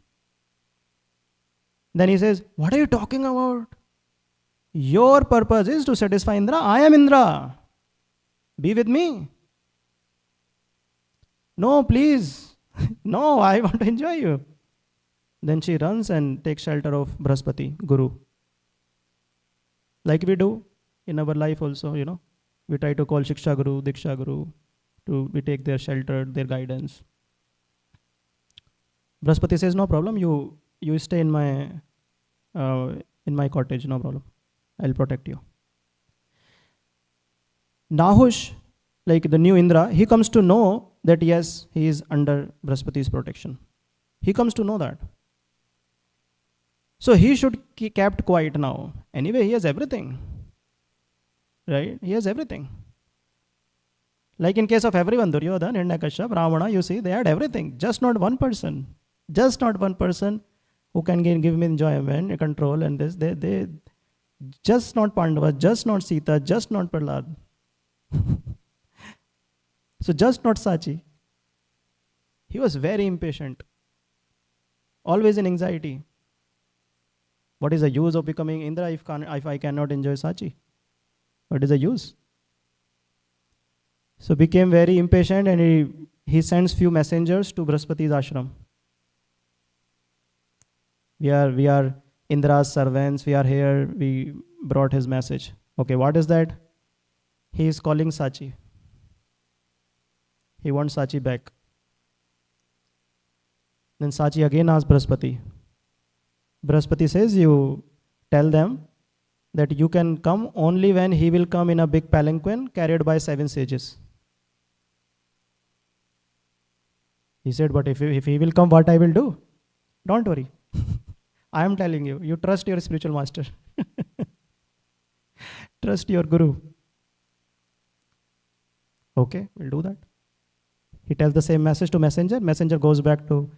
Then he says, what are you talking about? Your purpose is to satisfy Indra. I am Indra. Be with me. No, please. No, I want to enjoy you. Then she runs and takes shelter of Brahaspati, Guru. Like we do in our life also, you know. We try to call Shiksha Guru, Diksha Guru. We take their shelter, their guidance. Brahaspati says, no problem, you stay in my cottage, no problem. I'll protect you. Nahush, like the new Indra, he comes to know that yes, he is under Brahaspati's protection. He comes to know that. So he should be kept quiet now. Anyway, he has everything. Right? He has everything. Like in case of everyone, Duryodhana, Hiranyakashipu, Ravana, you see, they had everything. Just not one person. Just not one person who can give me enjoyment, control, and this. They just not Pandava, just not Sita, just not Prahlad. So just not Sachi. He was very impatient. Always in anxiety. What is the use of becoming Indra if I cannot enjoy Sachi? What is the use? So became very impatient and he sends few messengers to Brahaspati's ashram. We are Indra's servants, we are here, we brought his message. Okay, what is that? He is calling Sachi. He wants Sachi back. Then Sachi again asks Brahaspati. Brahaspati says, you tell them that you can come only when he will come in a big palanquin carried by 7 sages. He said, but if he will come, what I will do? Don't worry. I am telling you, you trust your spiritual master. Trust your guru. Okay, we'll do that. He tells the same message to messenger. Messenger goes back to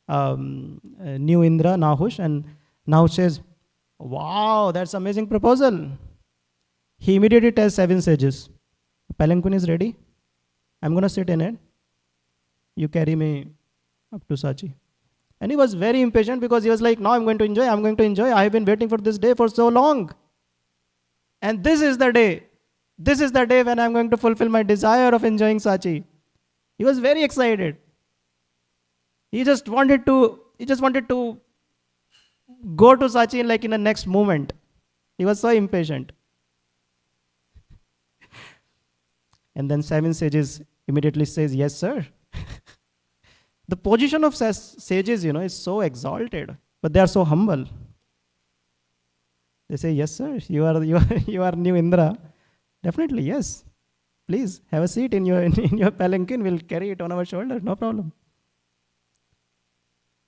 new Indra, Nahush, and Nahush says, wow, that's amazing proposal. He immediately tells 7 sages, palanquin is ready. I'm going to sit in it. You carry me up to Sachi. And he was very impatient because he was like, now I'm going to enjoy. I have been waiting for this day for so long. And this is the day. This is the day when I'm going to fulfill my desire of enjoying Sachi. He was very excited. He just wanted to go to Sachi like in the next moment. He was so impatient. And then 7 sages immediately says, yes, sir. The position of sages, is so exalted, but they are so humble. They say, yes, sir, you are new Indra. Definitely, yes. Please have a seat in your palanquin. We'll carry it on our shoulder. No problem.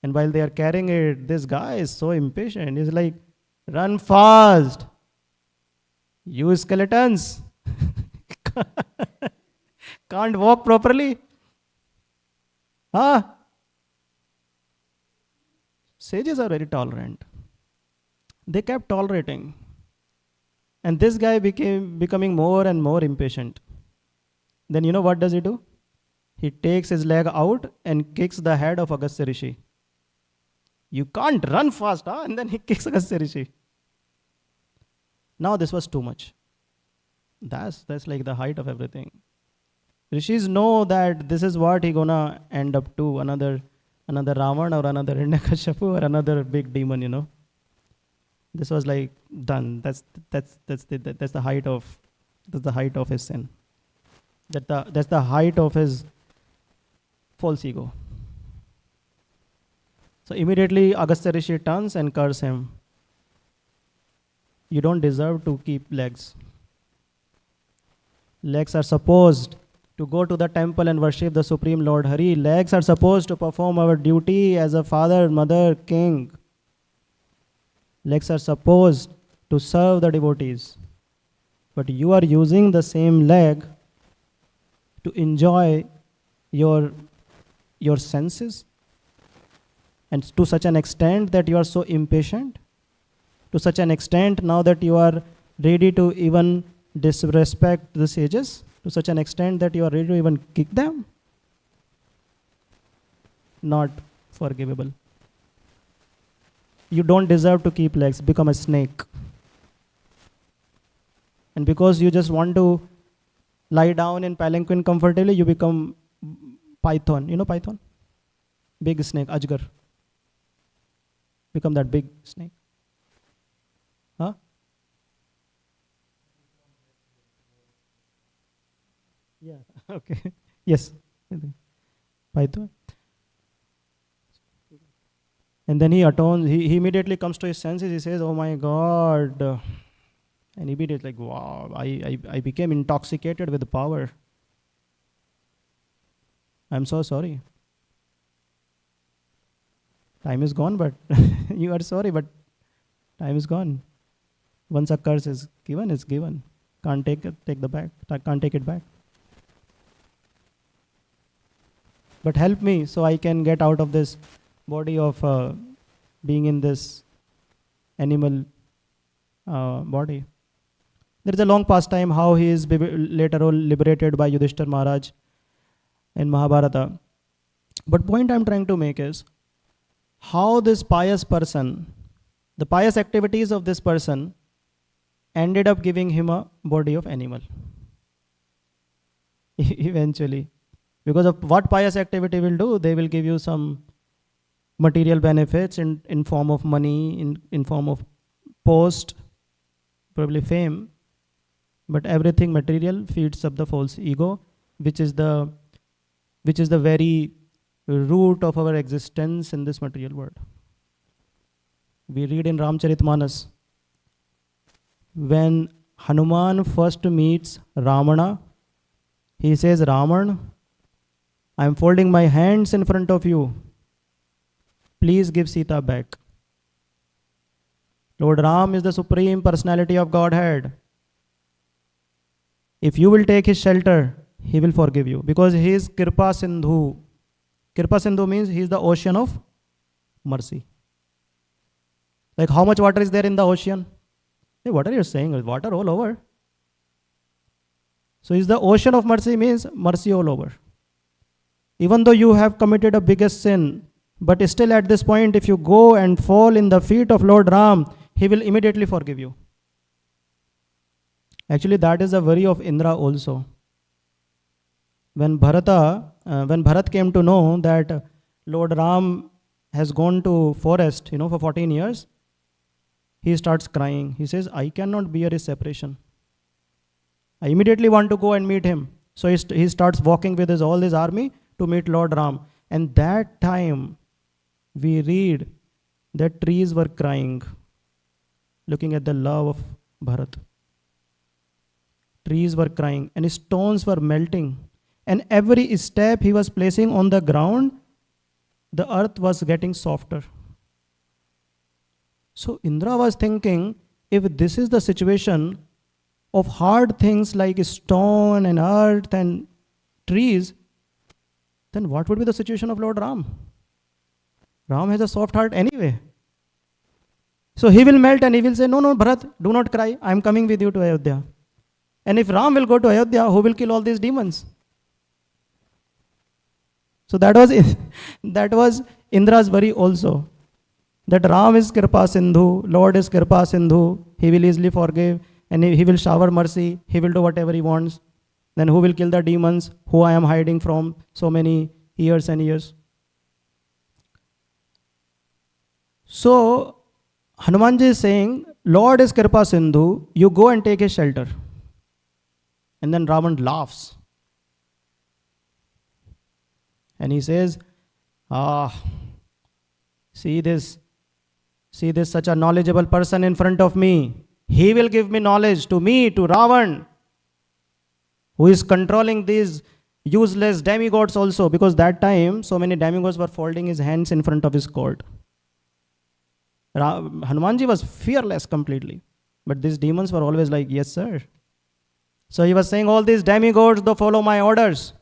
And while they are carrying it, this guy is so impatient. He's like, run fast. You skeletons. Can't walk properly. Sages are very tolerant. They kept tolerating. And this guy becoming more and more impatient. Then what does he do? He takes his leg out and kicks the head of Agastya Rishi. You can't run fast, huh? And then he kicks Agastya Rishi. Now this was too much. That's like the height of everything. Rishis know that this is what he gonna end up to, another Ravana or another Hiranyakashipu or another big demon, This was like done. That's the height of his sin. That's the height of his false ego. So immediately Agastya Rishi turns and curses him. You don't deserve to keep legs. Legs are supposed to go to the temple and worship the Supreme Lord Hari. Legs are supposed to perform our duty as a father, mother, king. Legs are supposed to serve the devotees. But you are using the same leg to enjoy your senses, and to such an extent that you are so impatient, to such an extent now that you are ready to even disrespect the sages, to such an extent that you are ready to even kick them. Not forgivable. You don't deserve to keep legs. Become a snake. And because you just want to lie down in palanquin comfortably, you become python. You know python? Big snake, ajgar. Become that big snake. Huh? Yeah. Okay. Yes. Python. And then he atones. He immediately comes to his senses. He says, "Oh my God!" And immediately like, "Wow! I became intoxicated with the power. I'm so sorry. Time is gone, but you are sorry, but time is gone. Once a curse is given, it's given. Can't take it back. But help me so I can get out of this body of being in this animal body." There is a long pastime how he is later on liberated by Yudhishthir Maharaj in Mahabharata. But point I'm trying to make is how this pious person, the pious activities of this person ended up giving him a body of animal. Eventually. Because of what pious activity will do, they will give you some material benefits in form of money, in form of post, probably fame. But everything material feeds up the false ego, which is the very root of our existence in this material world. We read in Ramcharitmanas, when Hanuman first meets Ramana, he says, "Raman, I am folding my hands in front of you. Please give Sita back." Lord Ram is the Supreme Personality of Godhead. If you will take his shelter, he will forgive you, because he is Kripa Sindhu. Kripa Sindhu means he is the ocean of mercy. Like how much water is there in the ocean? Hey, what are you saying? There's water all over. So is the ocean of mercy means mercy all over. Even though you have committed a biggest sin, but still at this point, if you go and fall in the feet of Lord Ram, he will immediately forgive you. Actually, that is a worry of Indra also. When Bharat came to know that Lord Ram has gone to forest, for 14 years, he starts crying. He says, "I cannot bear his separation. I immediately want to go and meet him." So he starts walking with all his army to meet Lord Ram. And that time, we read that trees were crying, looking at the love of Bharat. Trees were crying and stones were melting. And every step he was placing on the ground, the earth was getting softer. So Indra was thinking, if this is the situation of hard things like stone and earth and trees, then what would be the situation of Lord Ram? Ram has a soft heart anyway. So he will melt and he will say, "No, Bharat, do not cry. I am coming with you to Ayodhya." And if Ram will go to Ayodhya, who will kill all these demons? So that was Indra's worry also. That Ram is Kripa Sindhu, Lord is Kripa Sindhu, he will easily forgive and he will shower mercy, he will do whatever he wants. Then who will kill the demons who I am hiding from so many years and years? So Hanumanji is saying, Lord is Kripa Sindhu, you go and take his shelter. And then Ravan laughs. And he says, see this such a knowledgeable person in front of me. He will give me knowledge to me, to Ravan, who is controlling these useless demigods also, because that time so many demigods were folding his hands in front of his court. Hanumanji was fearless completely, but these demons were always like, yes sir. So he was saying, all these demigods, they follow my orders,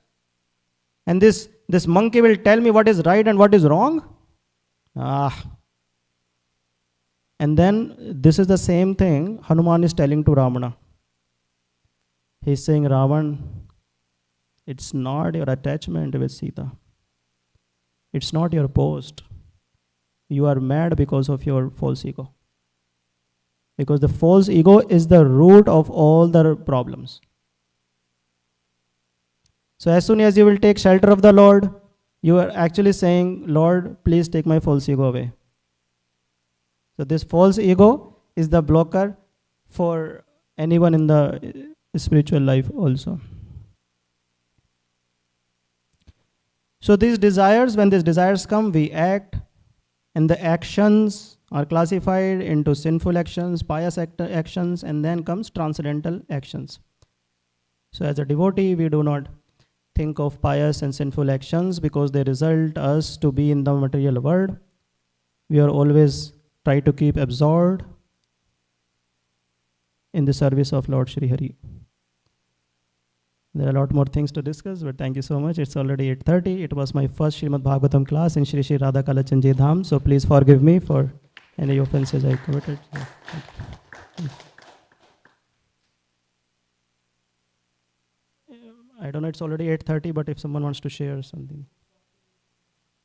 and this monkey will tell me what is right and what is wrong. And then this is the same thing Hanuman is telling to Ravana. He's saying, Ravan, it's not your attachment with Sita. It's not your post. You are mad because of your false ego. Because the false ego is the root of all the problems. So as soon as you will take shelter of the Lord, you are actually saying, Lord, please take my false ego away. So this false ego is the blocker for anyone in the spiritual life also. So these desires, when these desires come, we act, and the actions are classified into sinful actions, pious actions, and then comes transcendental actions. So as a devotee, we do not think of pious and sinful actions because they result us to be in the material world. We are always try to keep absorbed in the service of Lord Shri Hari. There are a lot more things to discuss, but thank you so much. It's already 8:30. It was my first Srimad Bhagavatam class in Shri Shri Radha Kalachandji Dham, so please forgive me for any offenses I committed. I don't know, it's already 8:30, but if someone wants to share something.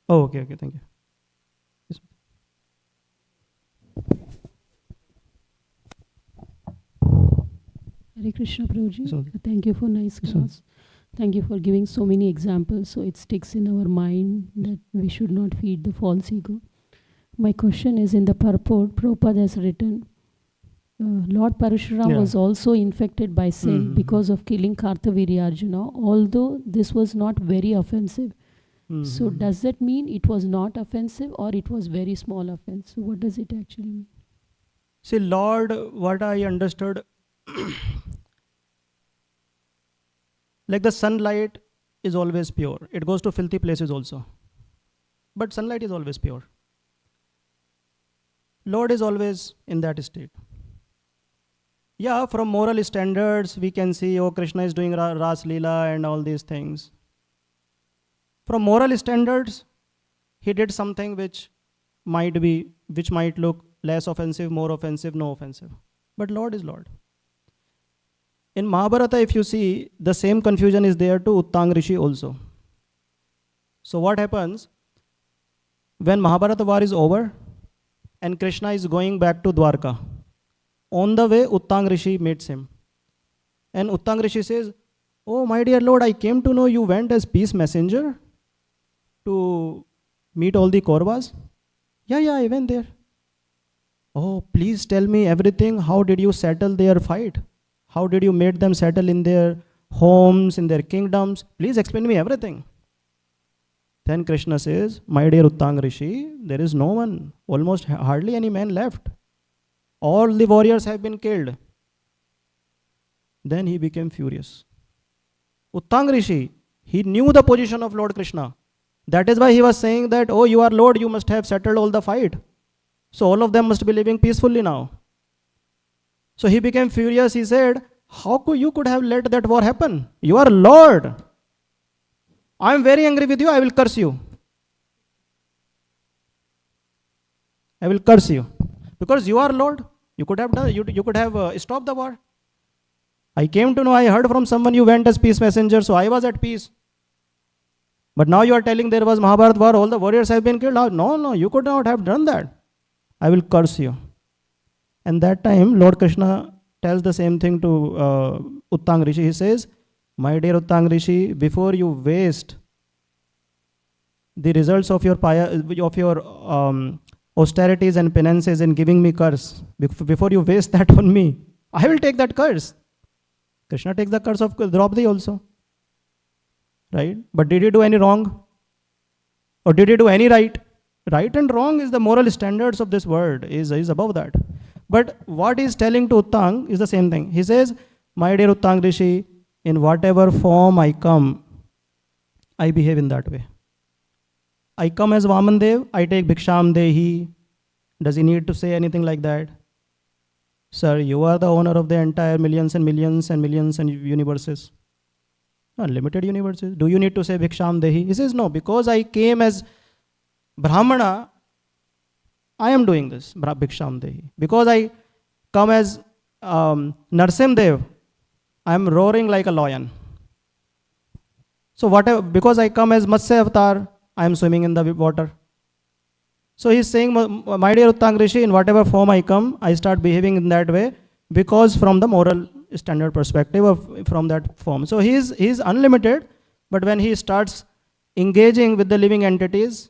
Oh, okay, thank you. Hare Krishna Prabhuji. Thank you for nice class. Thank you for giving so many examples, so it sticks in our mind that we should not feed the false ego. My question is, in the purport, Prabhupada has written, Lord Parashuram was also infected by sin because of killing Kartavirya Arjuna, although this was not very offensive. So does that mean it was not offensive, or it was very small offense? So what does it actually mean? See, Lord, what I understood, like the sunlight is always pure. It goes to filthy places also. But sunlight is always pure. Lord is always in that state. Yeah, from moral standards, we can see, oh, Krishna is doing Ras Leela and all these things. From moral standards, he did something which might look less offensive, more offensive, no offensive. But Lord is Lord. In Mahabharata, if you see, the same confusion is there to Uttang Rishi also. So what happens? When Mahabharata war is over and Krishna is going back to Dwarka, on the way, Uttang Rishi meets him. And Uttang Rishi says, oh, my dear Lord, I came to know you went as peace messenger to meet all the Kauravas. Yeah, I went there. Oh, please tell me everything. How did you settle their fight? How did you make them settle in their homes, in their kingdoms? Please explain me everything. Then Krishna says, my dear Uttang Rishi, there is no one, almost hardly any man left. All the warriors have been killed. Then he became furious. Uttang Rishi, he knew the position of Lord Krishna. That is why he was saying that, oh, you are Lord, you must have settled all the fight. So all of them must be living peacefully now. So he became furious. He said, how could you have let that war happen? You are Lord. I am very angry with you. I will curse you. I will curse you. Because you are Lord. You could have done. You could have stopped the war. I came to know, I heard from someone you went as peace messenger, so I was at peace. But now you are telling there was Mahabharata war, all the warriors have been killed. No, you could not have done that. I will curse you. And that time, Lord Krishna tells the same thing to Uttang Rishi. He says, my dear Uttang Rishi, before you waste the results of your austerities and penances in giving me curse, before you waste that on me, I will take that curse. Krishna takes the curse of Draupadi also. Right? But did he do any wrong? Or did he do any right? Right and wrong is the moral standards of this world, is above that. But what he's telling to Uttang is the same thing. He says, my dear Uttang Rishi, in whatever form I come, I behave in that way. I come as Vamandev, I take Bhiksham Dehi. Does he need to say anything like that? Sir, you are the owner of the entire millions and millions and millions and universes. Unlimited universes. Do you need to say Bhiksham Dehi? He says, no, because I came as Brahmana, I am doing this, Bhiksham Dehi. Because I come as Narsim Dev, I am roaring like a lion. So whatever, because I come as Matsya Avatar, I am swimming in the water. So he's saying, my dear Uttang Rishi, in whatever form I come, I start behaving in that way because from the moral standard perspective of from that form. So he's unlimited, but when he starts engaging with the living entities,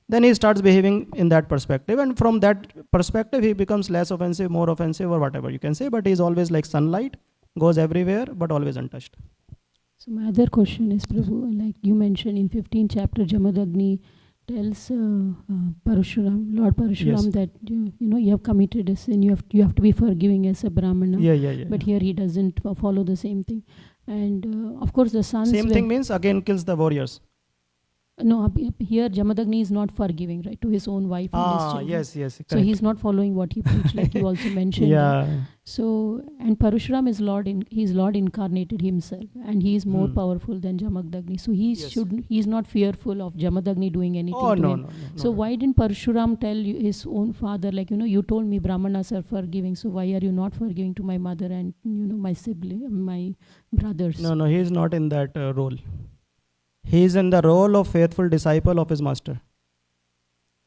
then he starts behaving in that perspective, and from that perspective he becomes less offensive, more offensive, or whatever you can say, but he's always like sunlight, goes everywhere, but always untouched. So my other question is, Prabhu, like you mentioned in 15th chapter, Jamadagni tells Parashuram, Lord Parashuram, Yes. that you have committed a sin, you have to be forgiving as a Brahmana. Yeah. But here he doesn't follow the same thing. And of course the sons... Same thing means again kills the warriors. No, here Jamadagni is not forgiving, right, to his own wife and his children. Yes, So correct. he's not following what he preached, like you also mentioned. Yeah. So, and Parashuram is he's Lord incarnated himself, and he is more powerful than Jamadagni. So he's not fearful of Jamadagni doing anything to him. No. So why didn't Parashuram tell his own father, like, you told me Brahmanas are forgiving, so why are you not forgiving to my mother and, my sibling, my brothers? No, he is not in that role. He is in the role of faithful disciple of his master.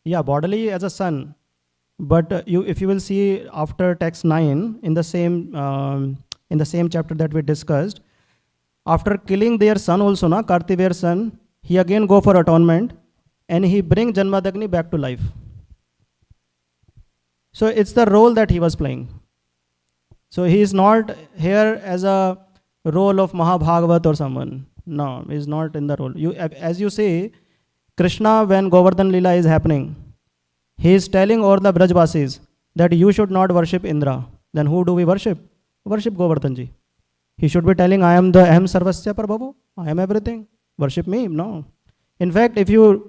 Yeah, bodily as a son. But if you will see after text 9, in the same chapter that we discussed, after killing their son also, Kartiveer's son, he again go for atonement and he bring Janmadagni back to life. So it's the role that he was playing. So he is not here as a role of Mahabhagavat or someone. No, he is not in the role. As you say, Krishna, when Govardhan Lila is happening, he is telling all the Brajvasis that you should not worship Indra. Then who do we worship? Worship Govardhanji. He should be telling, I am Sarvasya Prabhavu. I am everything. Worship me. No. In fact, if you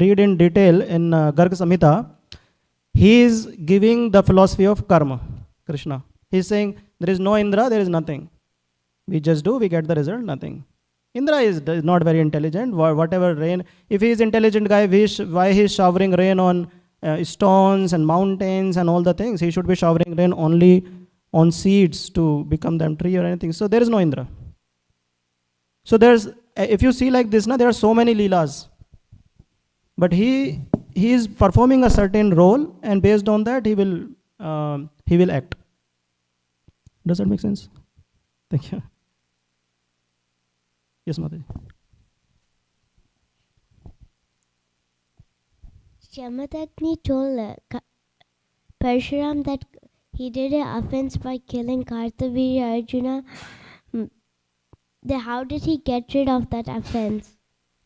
read in detail in Garg Samhita, he is giving the philosophy of karma, Krishna. He is saying, there is no Indra, there is nothing. We just do, we get the result, nothing. Indra is not very intelligent. Whatever rain, if he is intelligent guy, why he is showering rain on stones and mountains and all the things? He should be showering rain only on seeds to become them tree or anything. So there is no Indra. So if you see like this, there are so many Leelas. But he is performing a certain role, and based on that he will act. Does that make sense? Thank you. Yes, Mataji. Jamadagni told Parshuram that he did an offense by killing Kartavirya Arjuna. How did he get rid of that offense?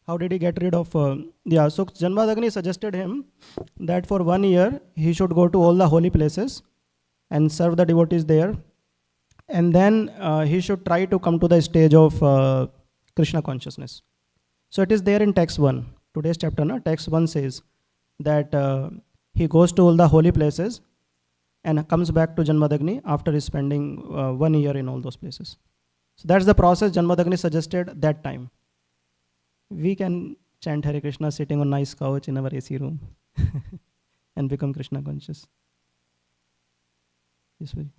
How did he get rid of... so Janmadagni suggested him that for 1 year he should go to all the holy places and serve the devotees there. And then he should try to come to the stage of Krishna consciousness. So it is there in text 1. Today's chapter, text 1 says that he goes to all the holy places and comes back to Janmadagni after spending 1 year in all those places. So that's the process Janmadagni suggested that time. We can chant Hare Krishna sitting on nice couch in our AC room and become Krishna conscious. Yes, Vaji.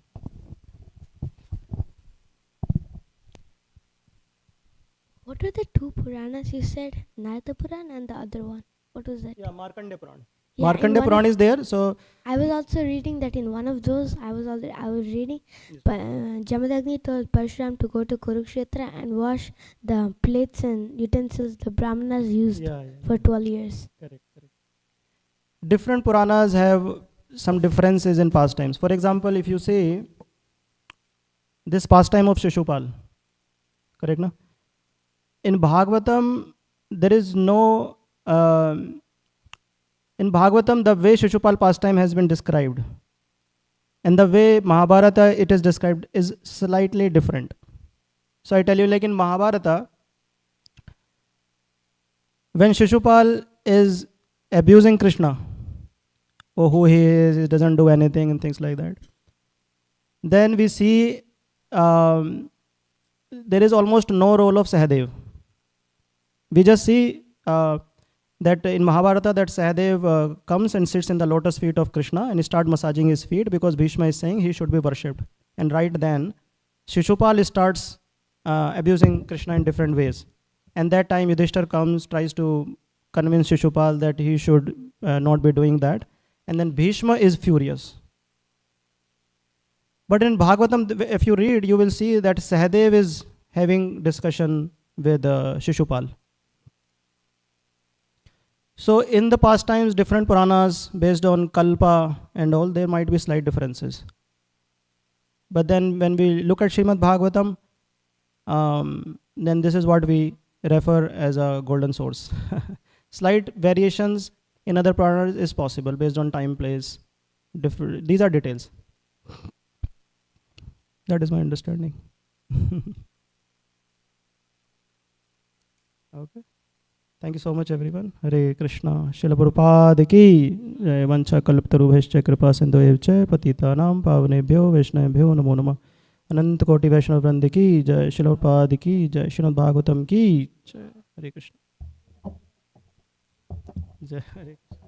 What were the two Puranas you said? Narada Purana and the other one. What was that? Yeah, Markandeya Purana. Yeah, Markandeya Purana is there. So I was also reading that in one of those. I was reading. But Jamadagni told Parshuram to go to Kurukshetra and wash the plates and utensils the Brahmanas used for 12 years. Correct. Different Puranas have some differences in pastimes. For example, if you say this pastime of Shishupal, correct, no? In Bhagavatam, there is no In Bhagavatam, the way Shishupal pastime has been described and the way Mahabharata it is described is slightly different. So I tell you, like in Mahabharata, when Shishupal is abusing Krishna, or who he is, he doesn't do anything and things like that, then we see there is almost no role of Sahadev. We just see that in Mahabharata that Sahadev comes and sits in the lotus feet of Krishna and he starts massaging his feet because Bhishma is saying he should be worshipped. And right then, Shishupal starts abusing Krishna in different ways. And that time Yudhishthir comes, tries to convince Shishupal that he should not be doing that. And then Bhishma is furious. But in Bhagavatam, if you read, you will see that Sahadev is having discussion with Shishupal. So in the past times, different Puranas based on Kalpa and all, there might be slight differences. But then when we look at Srimad Bhagavatam, then this is what we refer as a golden source. Slight variations in other Puranas is possible based on time, place. These are details. That is my understanding. Okay. Thank you so much, everyone. Hare Krishna. Srila Prabhupada ki jai. Vancha kalptarubhascha kripa sindhu patitanam pavnebhyo vaishnavebhyo namo namah. Anant koti vaishnav vrand ki jai. Srila Prabhupada ki jai. Srimad Bhagavatam ki jai. Hare Krishna. Jai Hare Krishna.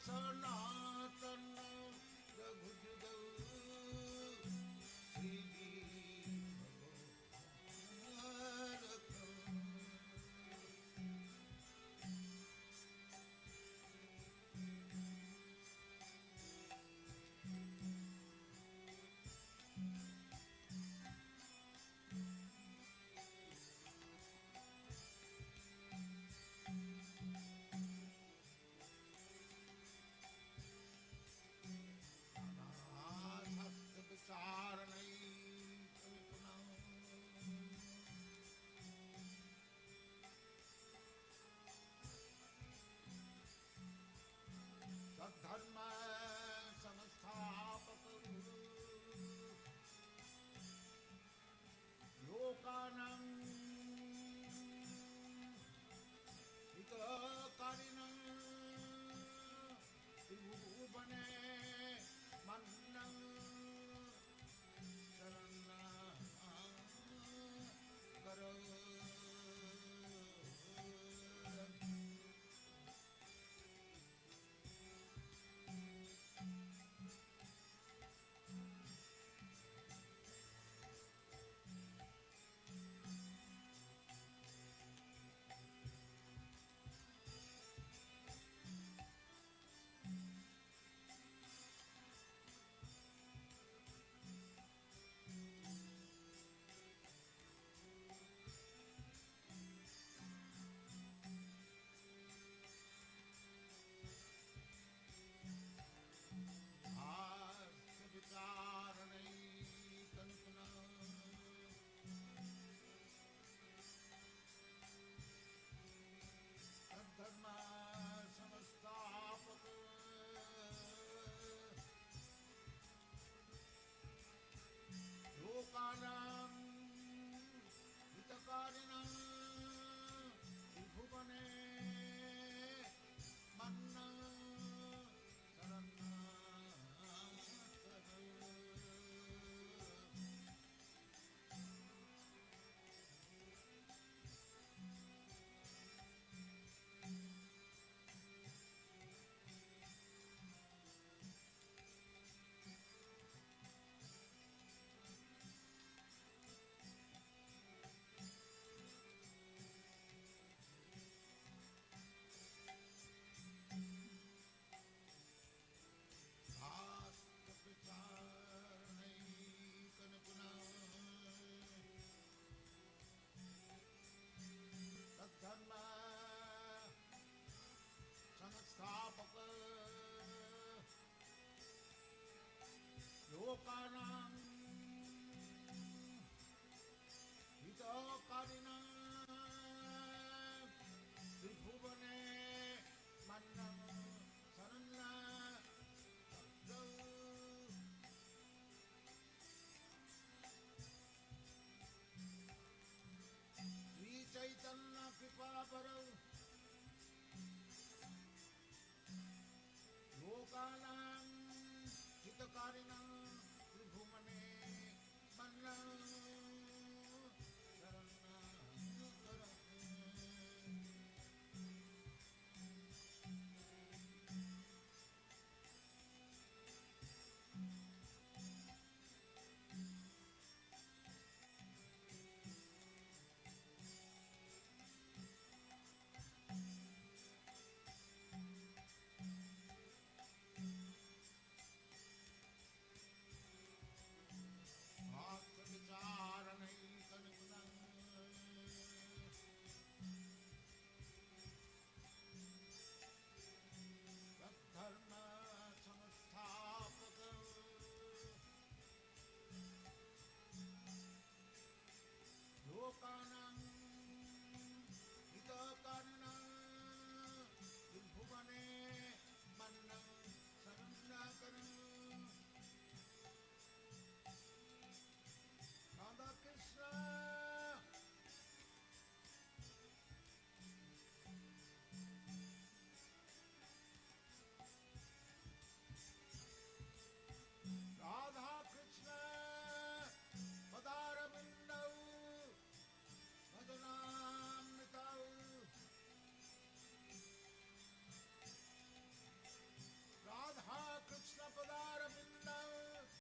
so long.